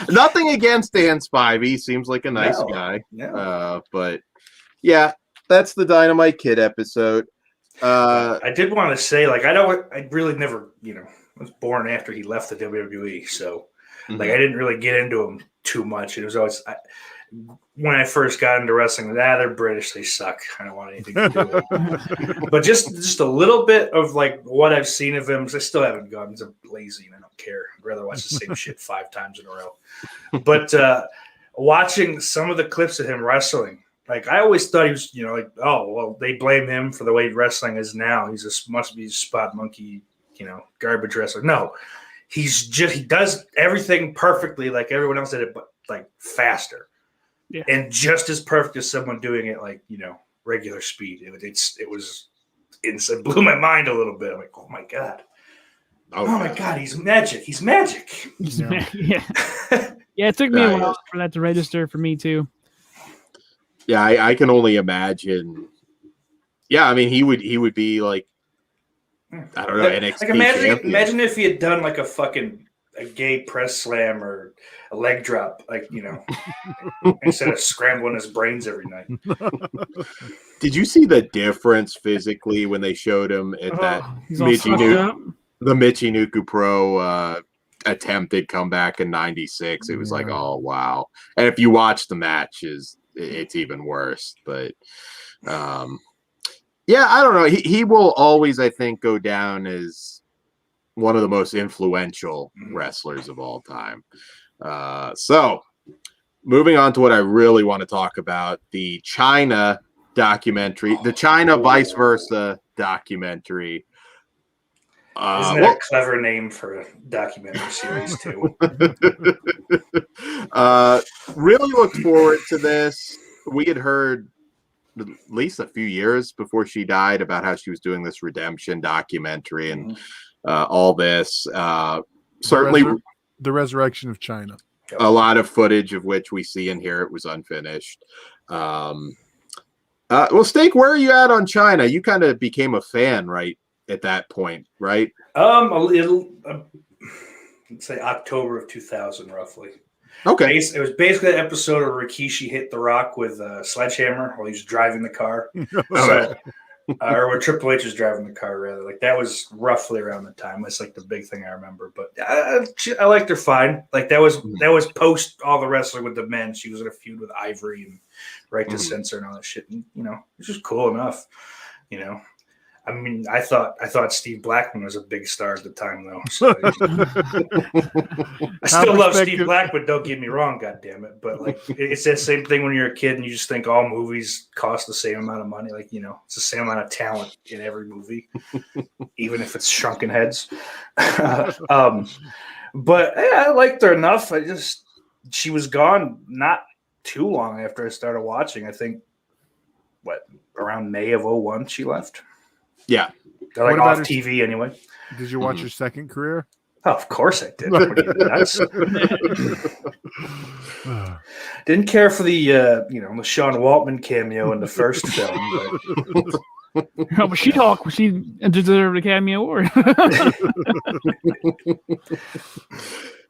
Nothing against Dan Spivey. Seems like a nice guy. No. But yeah, that's the Dynamite Kid episode. I did want to say, like, I really never, was born after he left the WWE, so like I didn't really get into him too much. It was always when I first got into wrestling, they're British, they suck. I don't want anything to do with them. But just a little bit of like what I've seen of him, because I still haven't gone. I'm lazy and I don't care. I'd rather watch the same shit 5 times in a row. But watching some of the clips of him wrestling, Like I always thought he was, like, oh well, they blame him for the way wrestling is now. Must be a spot monkey, garbage wrestler. No, he does everything perfectly like everyone else did it, but like faster, and just as perfect as someone doing it like regular speed. It blew my mind a little bit. I'm like, oh my god. Oh my god, he's magic. He's magic. Yeah. It took me a while for that to register for me too. Yeah, I can only imagine. Yeah, I mean he would be like, I don't know, NXT like imagine if he had done like a gay press slam or a leg drop, like instead of scrambling his brains every night. Did you see the difference physically when they showed him at that the Michinoku Pro attempted comeback in '96? It was like, oh wow! And if you watch the matches, it's even worse. But I don't know. He will always, I think, go down as one of the most influential wrestlers of all time. So moving on to what I really want to talk about, the China documentary, the China vice versa documentary. Isn't that a clever name for a documentary series too? Really looked forward to this. We had heard at least a few years before she died about how she was doing this redemption documentary and all this. Certainly the resurrection of China. A lot of footage of which we see in here. It was unfinished. Well, Steak, where are you at on China? You kind of became a fan right at that point, right? A little. Let's say October of 2000, roughly. Okay. It was basically an episode of Rikishi hit The Rock with a sledgehammer while he was driving the car. Or when Triple H was driving the car, rather. Like that was roughly around the time. That's like the big thing I remember. But I liked her fine. Like that was post all the wrestling with the men. She was in a feud with Ivory and Right to Censor and all that shit. And, it was just cool enough. I mean, I thought Steve Blackman was a big star at the time, though. So, I still love Steve Blackman. Don't get me wrong, goddammit. But like, it's that same thing when you're a kid and you just think all movies cost the same amount of money. Like, it's the same amount of talent in every movie, even if it's shrunken heads. But yeah, I liked her enough. She was gone not too long after I started watching. I think around May of 2001 she left. Yeah. They're like off TV anyway. Did you watch your second career? Oh, of course I did. Didn't care for the the Sean Waltman cameo in the first film. But she deserved a cameo award.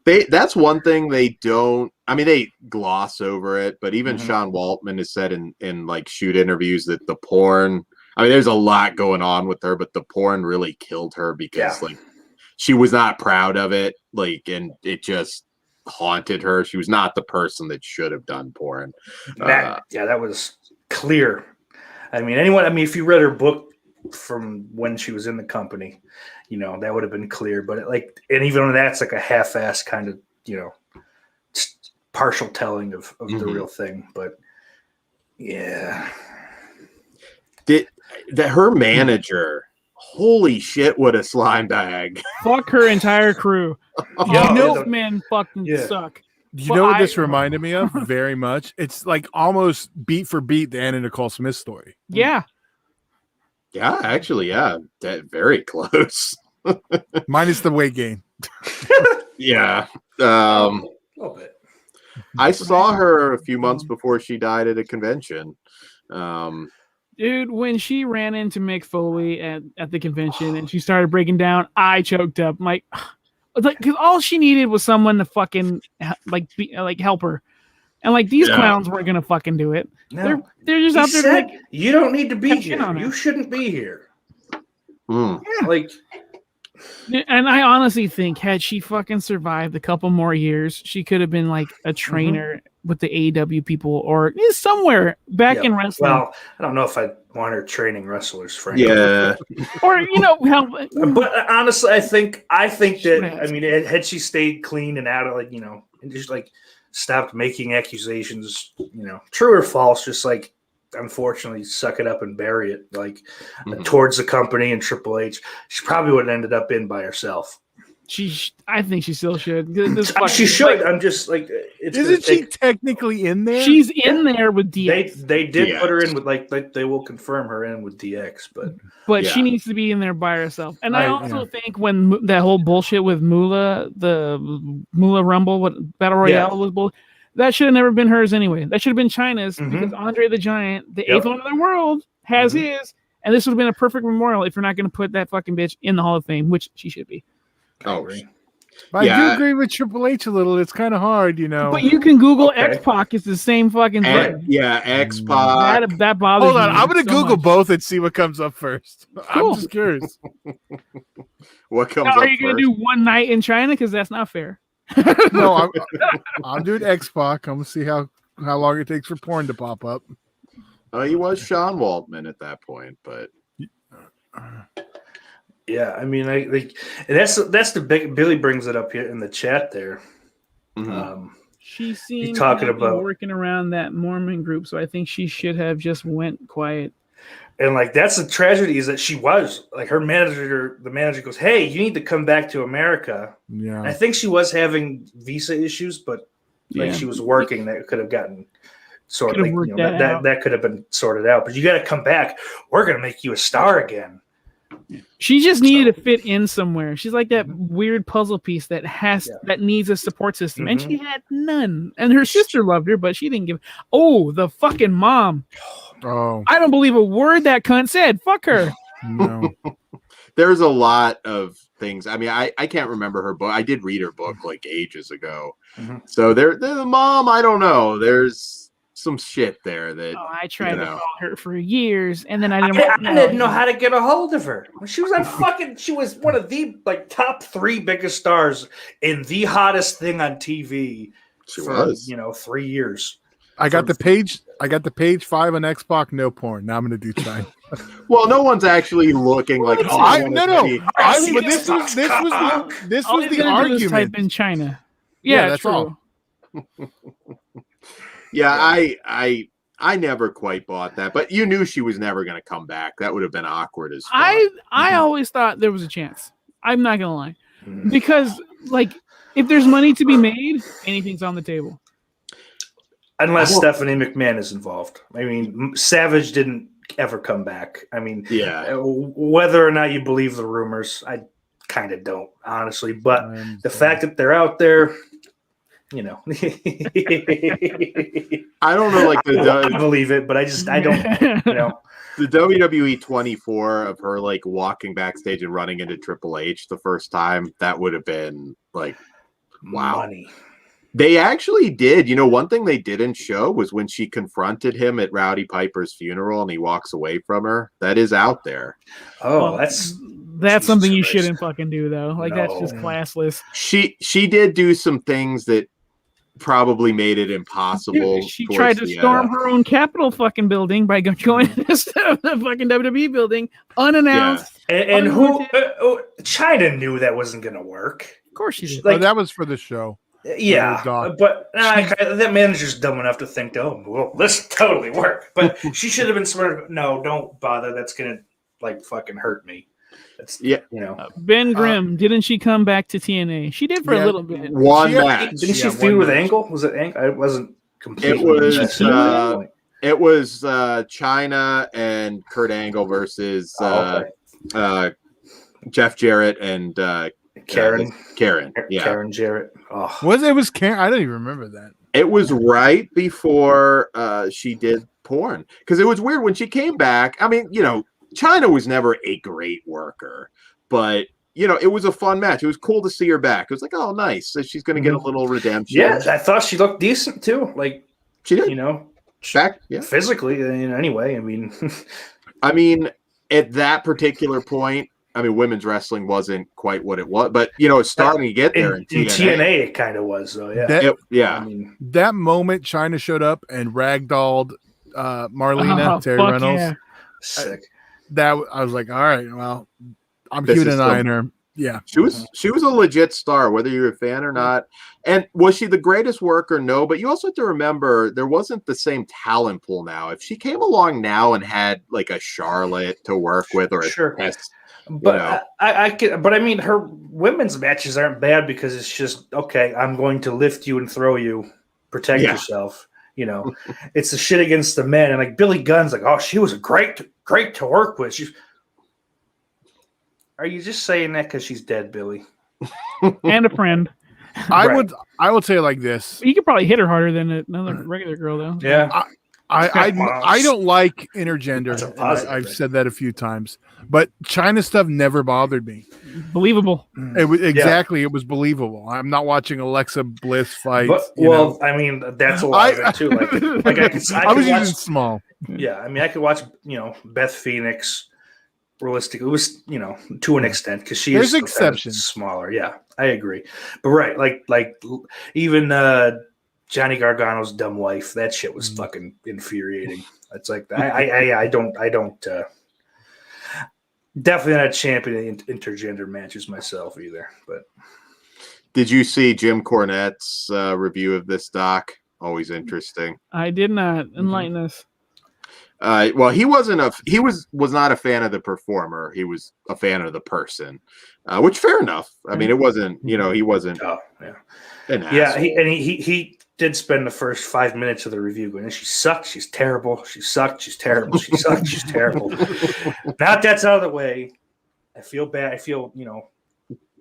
That's one thing they don't. I mean, they gloss over it, but even Sean Waltman has said in like shoot interviews that the porn. I mean, there's a lot going on with her, but the porn really killed her because like she was not proud of it, like, and it just haunted her. She was not the person that should have done porn. That was clear. I mean, if you read her book from when she was in the company, that would have been clear. But and even that's like a half-ass kind of, partial telling of the real thing. But yeah. That her manager, holy shit, what a slime bag. Fuck her entire crew. Those men fucking suck. You know what this reminded me of very much? It's like almost beat for beat the Anna Nicole Smith story. Yeah. Yeah, actually, yeah. Very close. Minus the weight gain. Yeah. A little bit. I saw her a few months before she died at a convention. Dude, when she ran into Mick Foley at the convention and she started breaking down, I choked up. I'm like, because all she needed was someone to fucking help her, and like these clowns weren't gonna fucking do it. No. They're just out there. Like, you don't need to be here. You shouldn't be here. Yeah, like. And I honestly think had she fucking survived a couple more years, she could have been like a trainer with the AEW people or somewhere back in wrestling. Well, I don't know if I want her training wrestlers, frankly. Yeah. Or but honestly, I think that had she stayed clean and out of and just like stopped making accusations, true or false, just like unfortunately suck it up and bury it, like towards the company and Triple H. She probably would have ended up in by herself. I think she still should. She should. I'm just like, isn't she technically in there? She's in there with DX. They did put her in with like they will confirm her in with DX, but she needs to be in there by herself. And I also think when that whole bullshit with Moolah, the Moolah Rumble, what Battle Royale was bull, that should have never been hers anyway. That should have been China's because Andre the Giant, the eighth one in the world, has his, and this would have been a perfect memorial if you're not going to put that fucking bitch in the Hall of Fame, which she should be. But I do agree with Triple H a little. It's kind of hard, you know. But you can Google X-Pac. It's the same fucking thing. Yeah, X-Pac. That bothers me. Hold on. I'm going to Google much. both and see what comes up first. Cool. I'm just curious. What comes now, up are you going to do one night in China? Because that's not fair. No, I'm doing X-Pac. I'm going to see how long it takes for porn to pop up. He was Sean Waltman at that point, but... Yeah, I mean, and that's the big. Billy brings it up here in the chat there. She seems talking to be about working around that Mormon group, so I think she should have just went quiet. And like that's the tragedy is that she was like her manager. The manager goes, "Hey, you need to come back to America." Yeah, and I think she was having visa issues, but like she was working. That could have gotten sorted. Like, that could have been sorted out. But you got to come back. We're gonna make you a star again. She just needed to fit in somewhere. She's like that weird puzzle piece that needs a support system, and she had none. And her sister loved her, but she didn't give. Oh, the fucking mom! Oh, I don't believe a word that cunt said. Fuck her. No. There's a lot of things. I mean, I can't remember her book. I did read her book like ages ago. So the mom, I don't know. There's some shit there that I tried to call her for years, and then I didn't know how to get a hold of her. She was she was one of the like top 3 biggest stars in the hottest thing on TV. She was 3 years. I got the page 5 on X-Pac, no porn. Now I'm gonna do China. Well, no one's actually looking like. But this was the argument. Type in China. Yeah, that's true. all. Yeah, I never quite bought that, but you knew she was never going to come back. That would have been awkward as fuck. I always thought there was a chance. I'm not gonna lie, because like if there's money to be made, anything's on the table. Unless Stephanie McMahon is involved. I mean, Savage didn't ever come back. I mean, whether or not you believe the rumors, I kind of don't, honestly. But the fact that they're out there. I don't know, like I believe it, but I don't. The WWE 24 of her like walking backstage and running into Triple H the first time, that would have been like, wow. Money. They actually did. One thing they didn't show was when she confronted him at Rowdy Piper's funeral and he walks away from her. That is out there. Oh, that's something you shouldn't fucking do, though. Like that's just classless. She did do some things that probably made it impossible. She tried to storm her own Capitol fucking building by going instead of the fucking WWE building unannounced. And China knew that wasn't going to work. Of course she did. That was for the show. Yeah, but that manager's dumb enough to think, this totally work. But she should have been smart. No, don't bother. That's going to like fucking hurt me. Ben Grimm, didn't she come back to TNA? She did for a little bit. One match. Didn't she feud with Angle? Was it Angle? It wasn't completely. It was China and Kurt Angle versus Jeff Jarrett and Karen. Yeah. Karen Jarrett. Oh. It was Karen? I don't even remember that. It was right before she did porn. Because it was weird when she came back. I mean, China was never a great worker, but it was a fun match. It was cool to see her back. It was like, oh, nice. So she's going to get a little redemption. Yeah, I thought she looked decent too. Like she did. Back, physically. Anyway, I mean, at that particular point, women's wrestling wasn't quite what it was, but it's starting to get there. In TNA, it kind of was, though. Yeah, that moment China showed up and ragdolled Marlena Terry Reynolds. Sick. I was like, all right, well, I'm keeping an eye on her. Yeah. She was a legit star, whether you're a fan or not. And was she the greatest worker? No, but you also have to remember there wasn't the same talent pool now. If she came along now and had like a Charlotte to work with or a Tess, but I can, but I mean, her women's matches aren't bad because it's just okay. I'm going to lift you and throw you, protect yourself. You know, it's the shit against the men. And like Billy Gunn's like, oh, she was great to work with. Are you just saying that because she's dead, Billy? And a friend. I would say it like this. You could probably hit her harder than another regular girl, though. Yeah. I don't like intergender. I've said that a few times, but China stuff never bothered me. Believable. It was it was believable. I'm not watching Alexa Bliss fight. But, I mean, that's a lot of it too. Like I was using small. Yeah, I mean, I could watch Beth Phoenix. Realistic, it was to an extent because she's exceptions smaller. Yeah, I agree. But right, like even Johnny Gargano's dumb wife, that shit was fucking infuriating. It's like I don't definitely not championing intergender matches myself either. But did you see Jim Cornette's review of this doc? Always interesting. I did not. Enlighten us. Well, he was not a fan of the performer. He was a fan of the person, which fair enough. I mean, it wasn't, he wasn't. Oh, yeah. He did spend the first 5 minutes of the review going, she sucked. She's terrible. She sucked. She's terrible. She sucked. She's terrible. Now that that's out of the way, I feel bad. I feel,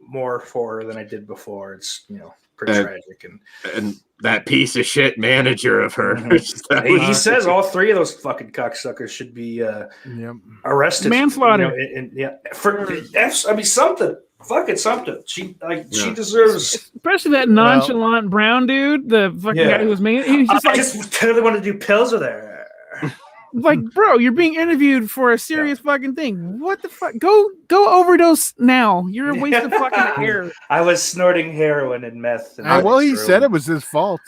more for her than I did before. It's, pretty tragic. And that piece of shit manager of her. He says all three of those fucking cocksuckers should be arrested. Manslaughter. Something. Fucking something. She deserves. Especially that nonchalant brown dude, the fucking guy who was making. He was just totally want to do pills with her. Like, bro, you're being interviewed for a serious fucking thing. What the fuck? Go overdose now. You're a waste of fucking air. I was snorting heroin and meth. He said it was his fault.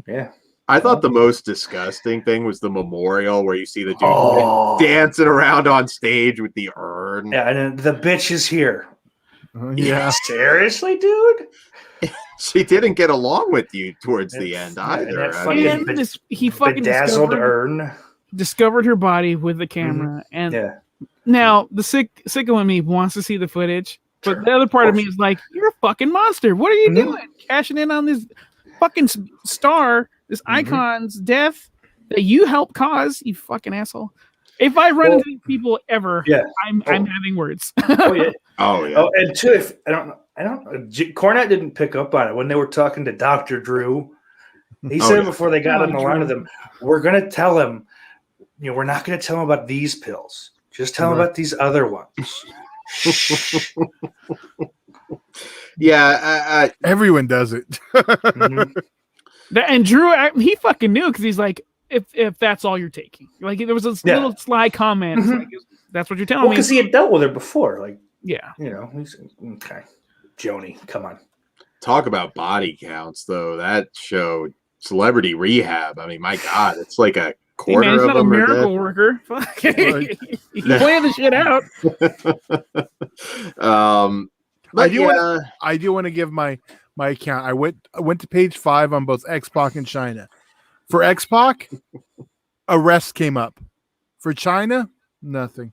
Yeah. I thought the most disgusting thing was the memorial where you see the dude dancing around on stage with the urn. Yeah, and the bitch is here. Yeah. Seriously, dude? She didn't get along with you towards the end either. He fucking bedazzled urn. Discovered her body with the camera, and now the sicko in me wants to see the footage, but the other part of me is like, "You're a fucking monster. What are you doing? Cashing in on this fucking star, this icon's death that you helped cause, you fucking asshole." If I run into these people ever, I'm having words. Oh yeah. And two, if I don't Cornette didn't pick up on it when they were talking to Dr. Drew. He said before they got on the line with him, we're gonna tell him. We're not going to tell him about these pills. Just tell him about these other ones. Yeah. Everyone does it. And Drew, he fucking knew because he's like, if that's all you're taking. Like, there was this little sly comment. Like, that's what you're telling me. Because he had dealt with her before. Like, he's okay. Joni, come on. Talk about body counts, though. That show, Celebrity Rehab. I mean, my God, it's like a quarter he's of not them. A miracle worker. He planned the shit out. I do want to give my account. I went to page 5 on both X-Pac and China. For X-Pac, arrest came up. For China, nothing.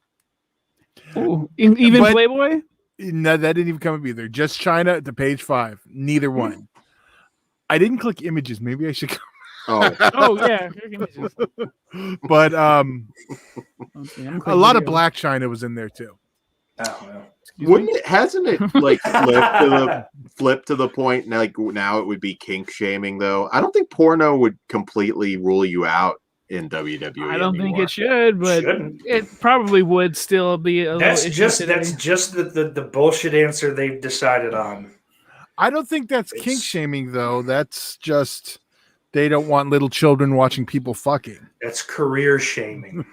Ooh, even Playboy? No, that didn't even come up either. Just China to page 5. Neither one. I didn't click images. Maybe I should. Oh yeah. But a lot of Black China was in there too. Hasn't it like flipped to the point now it would be kink shaming though? I don't think porno would completely rule you out in WWE. I don't think it should, but it probably would still be a that's little just the bullshit answer they've decided on. I don't think that's kink shaming though. That's just they don't want little children watching people fucking. That's career shaming.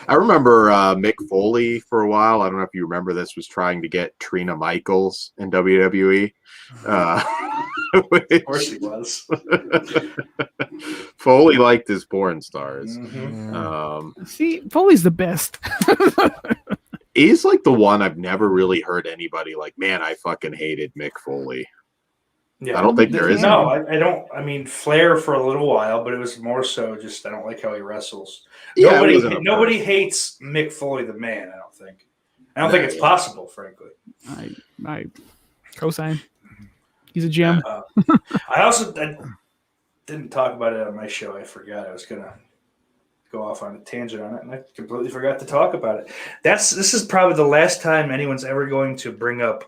I remember Mick Foley for a while. I don't know if you remember this, was trying to get Trina Michaels in WWE. Of course he was. Foley liked his porn stars. See, Foley's the best. He's like the one I've never really heard anybody like, man, I fucking hated Mick Foley. Yeah, I don't think there is. No, I don't. I mean, Flair for a little while, but it was more so just I don't like how he wrestles. Yeah, Nobody hates Mick Foley the man. I don't think. I don't think it's possible, frankly. I co-sign. He's a gem. I didn't talk about it on my show. I forgot. I was gonna go off on a tangent on it, and I completely forgot to talk about it. This is probably the last time anyone's ever going to bring up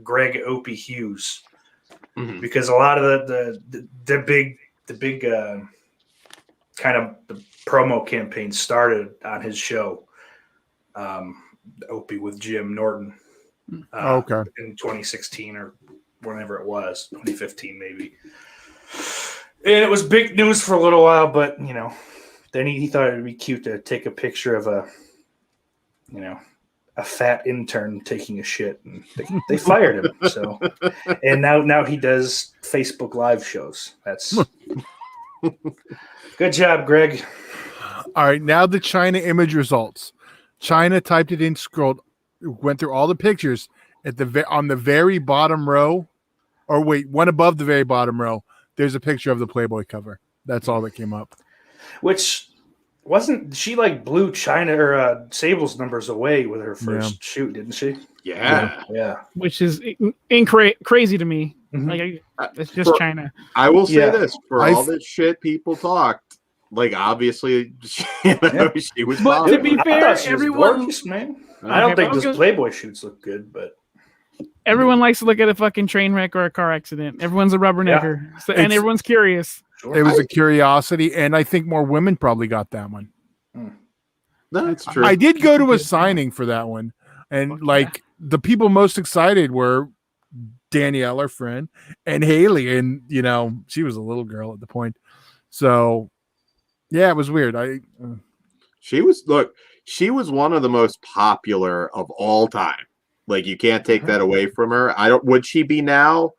Greg Opie Hughes, because a lot of the big kind of the promo campaign started on his show, Opie with Jim Norton, in 2016 or whenever it was, 2015 maybe. And it was big news for a little while, but then he thought it would be cute to take a picture of a fat intern taking a shit, and they fired him. So, and now he does Facebook Live shows. That's good job, Greg. All right, now the China image results. China typed it in, scrolled, went through all the pictures on the very bottom row, or wait, one above the very bottom row. There's a picture of the Playboy cover. That's all that came up. Which wasn't she like blew China or Sable's numbers away with her first shoot, didn't she? Yeah. Which is crazy to me. Like it's just China. I will say this for all this shit people talked. Like obviously, she was. But to be fair, everyone. Gorgeous, man. I don't think those Playboy shoots look good, but everyone likes to look at a fucking train wreck or a car accident. Everyone's a rubbernecker, and everyone's curious. Sure. It was a curiosity, and I think more women probably got that one. That's true. I did go to a signing for that one, and the people most excited were Danielle, our friend, and Haley, and she was a little girl at the point. So, yeah, it was weird. She was one of the most popular of all time. Like you can't take that away from her. Would she be now?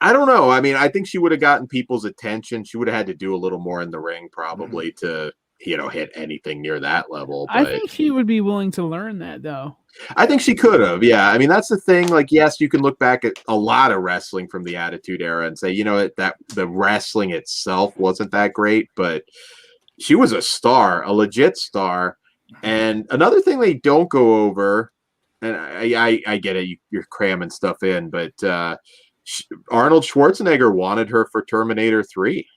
I don't know. I mean, I think she would have gotten people's attention. She would have had to do a little more in the ring probably to, hit anything near that level. But I think she would be willing to learn that though. I think she could have. Yeah. I mean, that's the thing. Like, yes, you can look back at a lot of wrestling from the Attitude Era and say, that the wrestling itself wasn't that great, but she was a star, a legit star. And another thing they don't go over, and I get it, you're cramming stuff in, but Arnold Schwarzenegger wanted her for Terminator 3.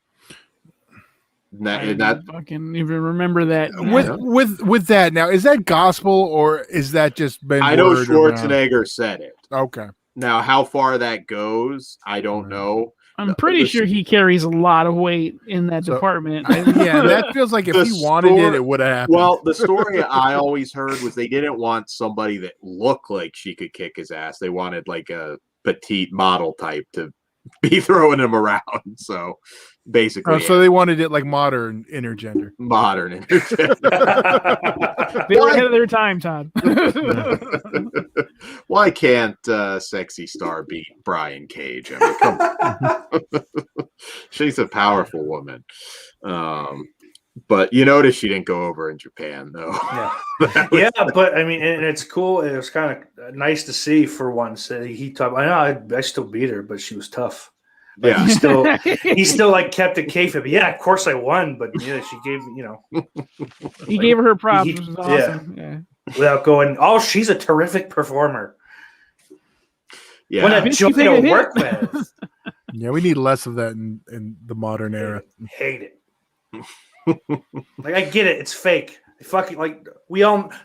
I fucking even remember that. With that now, is that gospel or is that just been? I know Schwarzenegger said it. Okay. Now, how far that goes, I don't know. I'm pretty sure he carries a lot of weight in that department. That feels like if he wanted it would have happened. Well, the story I always heard was they didn't want somebody that looked like she could kick his ass. They wanted like a petite model type to be throwing him around. So basically, so they wanted it like modern intergender. They were ahead of their time, Todd. Why can't Sexy Star beat Brian Cage? I mean, come on. She's a powerful woman. But you notice she didn't go over in Japan, though. Yeah, but I mean, and it's cool. It was kind of nice to see for once that he talked. I know I still beat her, but she was tough. Like, he still like kept it kayfabe. Yeah, of course I won, but she gave he gave her props, which was awesome. Yeah. Without going, she's a terrific performer. Yeah, what a joy to work with. Yeah, we need less of that in the modern era. Hate it. Like I get it, it's fake. Fucking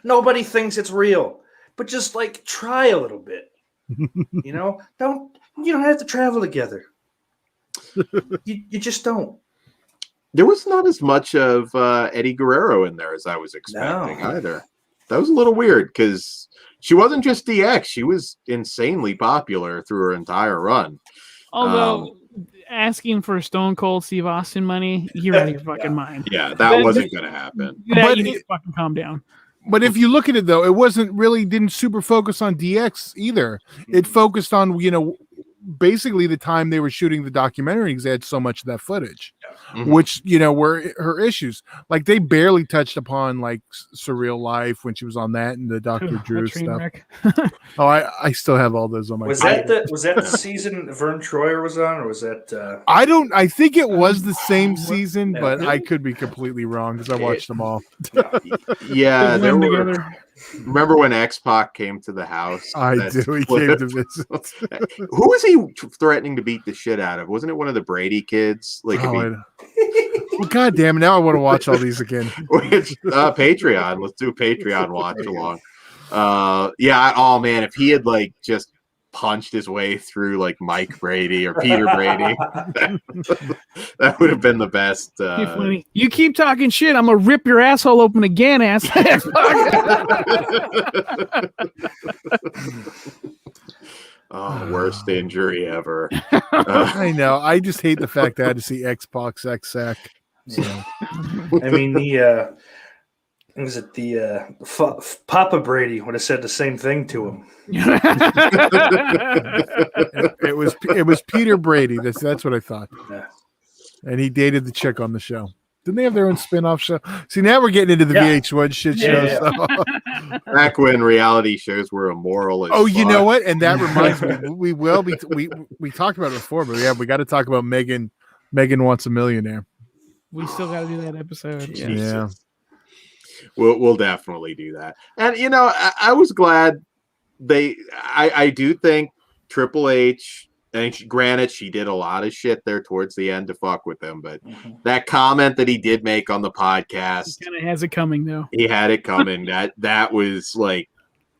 nobody thinks it's real, but just like try a little bit. You don't have to travel together. You just don't. There was not as much of Eddie Guerrero in there as I was expecting either. That was a little weird because she wasn't just DX; she was insanely popular through her entire run. Although asking for Stone Cold Steve Austin money, you're out of your fucking mind. Yeah, that wasn't going to happen. You need to fucking calm down. But if you look at it though, it didn't super focus on DX either. It focused on basically the time they were shooting the documentary because they had so much of that footage. Yeah. which were her issues. Like they barely touched upon like Surreal Life when she was on that and the Dr. Drew stuff. Oh, I still have all those on my. Was that the season Vern Troyer was on, or was that? I think it was the same season, but I could be completely wrong because I watched them all. Yeah, there were. Remember when X-Pac came to the house? I do. He came to visit. Who was he threatening to beat the shit out of? Wasn't it one of the Brady kids? Like, well, God damn it! Now I want to watch all these again. Patreon. Let's do a Patreon watch along. Yeah. Oh man, if he had like just punched his way through like Mike Brady or Peter Brady, that would have been the best. Funny. You keep talking shit, I'm gonna rip your asshole open again, ass. Oh, worst injury ever. I know. I just hate the fact that I had to see X-Pac X-Sack. So. I mean, was it the Papa Brady would have said the same thing to him. It was Peter Brady. That's what I thought. Yeah. And he dated the chick on the show. Didn't they have their own spin-off show? See, now we're getting into the VH1 shit show. Yeah. So. Back when reality shows were immoral. You know what? And that reminds me, we talked about it before, but we got to talk about Megan. Megan Wants a Millionaire. We still got to do that episode. Yeah. We'll definitely do that. And I was glad I do think Triple H, and granted she did a lot of shit there towards the end to fuck with them, but that comment that he did make on the podcast, he kind of has it coming though. He had it coming. that was like,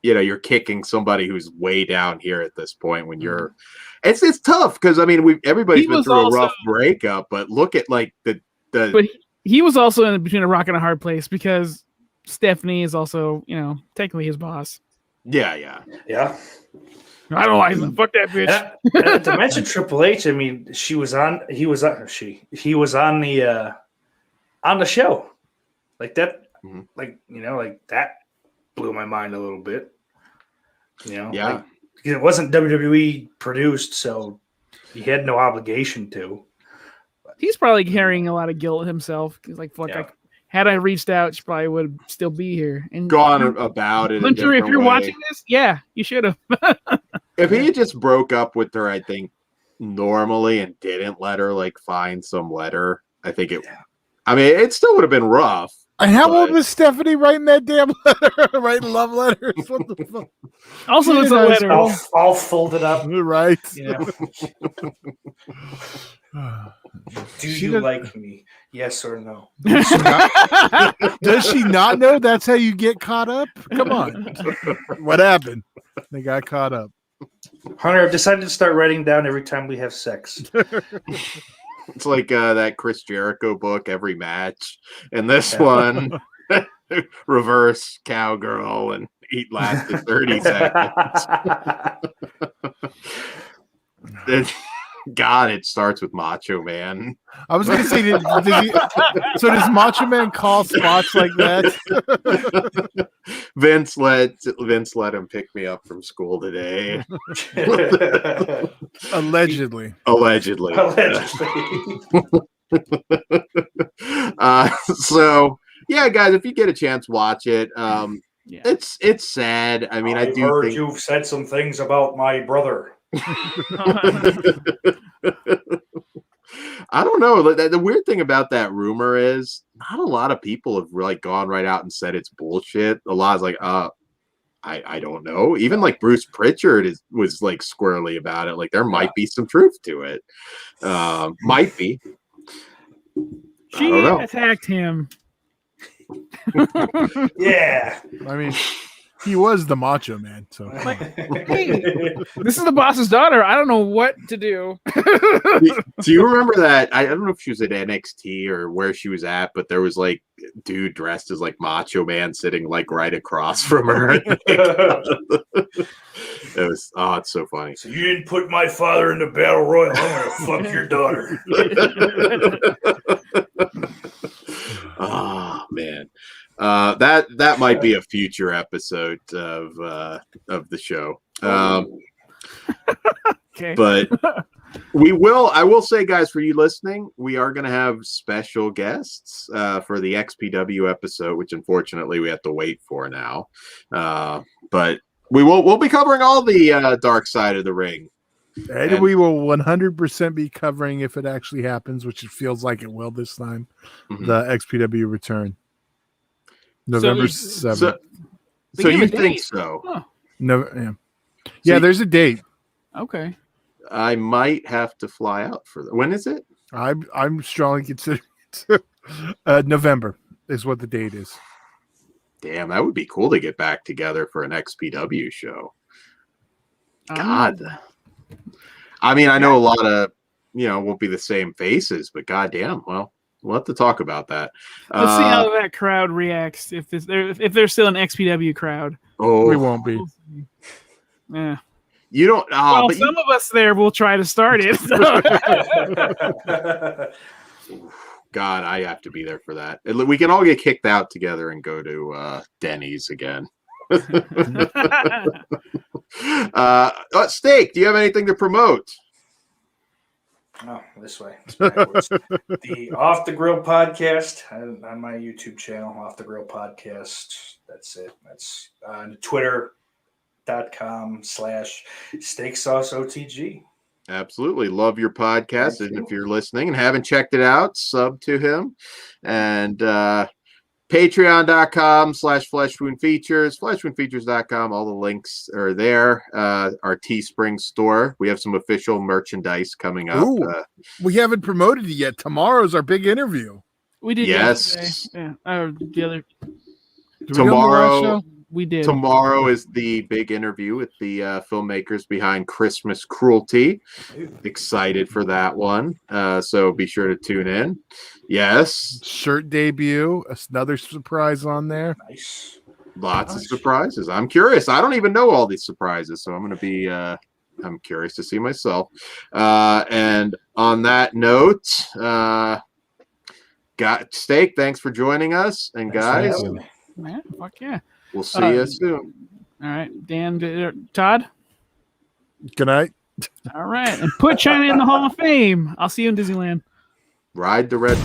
you're kicking somebody who's way down here at this point when you're it's tough because I mean everybody's been through a rough breakup, but look at like the but he was also in between a rock and a hard place because Stephanie is also, technically his boss. Yeah. I don't like him. Fuck that bitch. And to mention Triple H, I mean, he was on the show. Like that, like that blew my mind a little bit. Yeah. It wasn't WWE produced, so he had no obligation to. He's probably carrying a lot of guilt himself. He's like, fuck, had I reached out, she probably would still be here. And gone about it. Hunter, if you're watching this, you should have. If he had just broke up with her, I think, normally and didn't let her like find some letter, I think I mean, it still would have been rough. And how old was Stephanie writing that damn letter? Writing love letters? What the fuck? Also, it's a letter all folded up. Right. Do you like me? Yes or no? Does she not know that's how you get caught up? Come on. What happened? They got caught up. Hunter, I've decided to start writing down every time we have sex. It's like that Chris Jericho book, Every Match. And this one, reverse cowgirl and eat lasted 30 seconds. God, it starts with Macho Man. I was going to say, so does Macho Man call spots like that? Vince let him pick me up from school today. Allegedly. So yeah, guys, if you get a chance, watch it. It's sad. I mean, I do heard think you've said some things about my brother. I don't know. The weird thing about that rumor is not a lot of people have really gone right out and said it's bullshit. A lot is like, I don't know. Even like Bruce Pritchard was like squirrely about it. Like there might be some truth to it. Might be. She attacked him. Yeah. I mean, he was the Macho Man. So, hey, this is the boss's daughter. I don't know what to do. Do you remember that? I don't know if she was at NXT or where she was at, but there was like a dude dressed as like Macho Man sitting like right across from her. It's so funny. So you didn't put my father in the battle royal. I'm gonna fuck your daughter. Oh man. That might be a future episode of the show. Okay. But We will. I will say, guys, for you listening, we are going to have special guests for the XPW episode, which unfortunately we have to wait for now. But we'll be covering all the dark side of the ring. And we will 100% be covering, if it actually happens, which it feels like it will this time, the XPW return. November 7th. So you think so? Huh. No, yeah, there's a date. Okay. I might have to fly out for that. When is it? I'm strongly considering November is what the date is. Damn, that would be cool to get back together for an XPW show. God. I mean, I know a lot of, won't be the same faces, but goddamn, well, we'll have to talk about that. Let's see how that crowd reacts if there's still an XPW crowd. Oh, we won't be. Yeah. You don't. Well, some of us there will try to start it. So. God, I have to be there for that. We can all get kicked out together and go to Denny's again. Steak, do you have anything to promote? Oh, this way. The Off the Grill podcast on my YouTube channel, Off the Grill podcast. That's it. That's on twitter.com/steaksauceotg. Absolutely. Love your podcast. And if you're listening and haven't checked it out, sub to him. And patreon.com/fleshwoundfeatures, fleshwoundfeatures.com. All the links are there. Our Teespring store. We have some official merchandise coming up. Ooh, we haven't promoted it yet. Tomorrow's our big interview. We did yesterday. Yeah. The other. Tomorrow. We did. Tomorrow is the big interview with the filmmakers behind Christmas Cruelty. Excited for that one. So be sure to tune in. Yes. Shirt debut. Another surprise on there. Nice. Lots of surprises. I'm curious. I don't even know all these surprises. So I'm going to be, I'm curious to see myself. And on that note, Steak, thanks for joining us. And guys, man, fuck yeah. We'll see you soon. All right, Dan, Todd. Good night. All right, and put China in the Hall of Fame. I'll see you in Disneyland. Ride the red.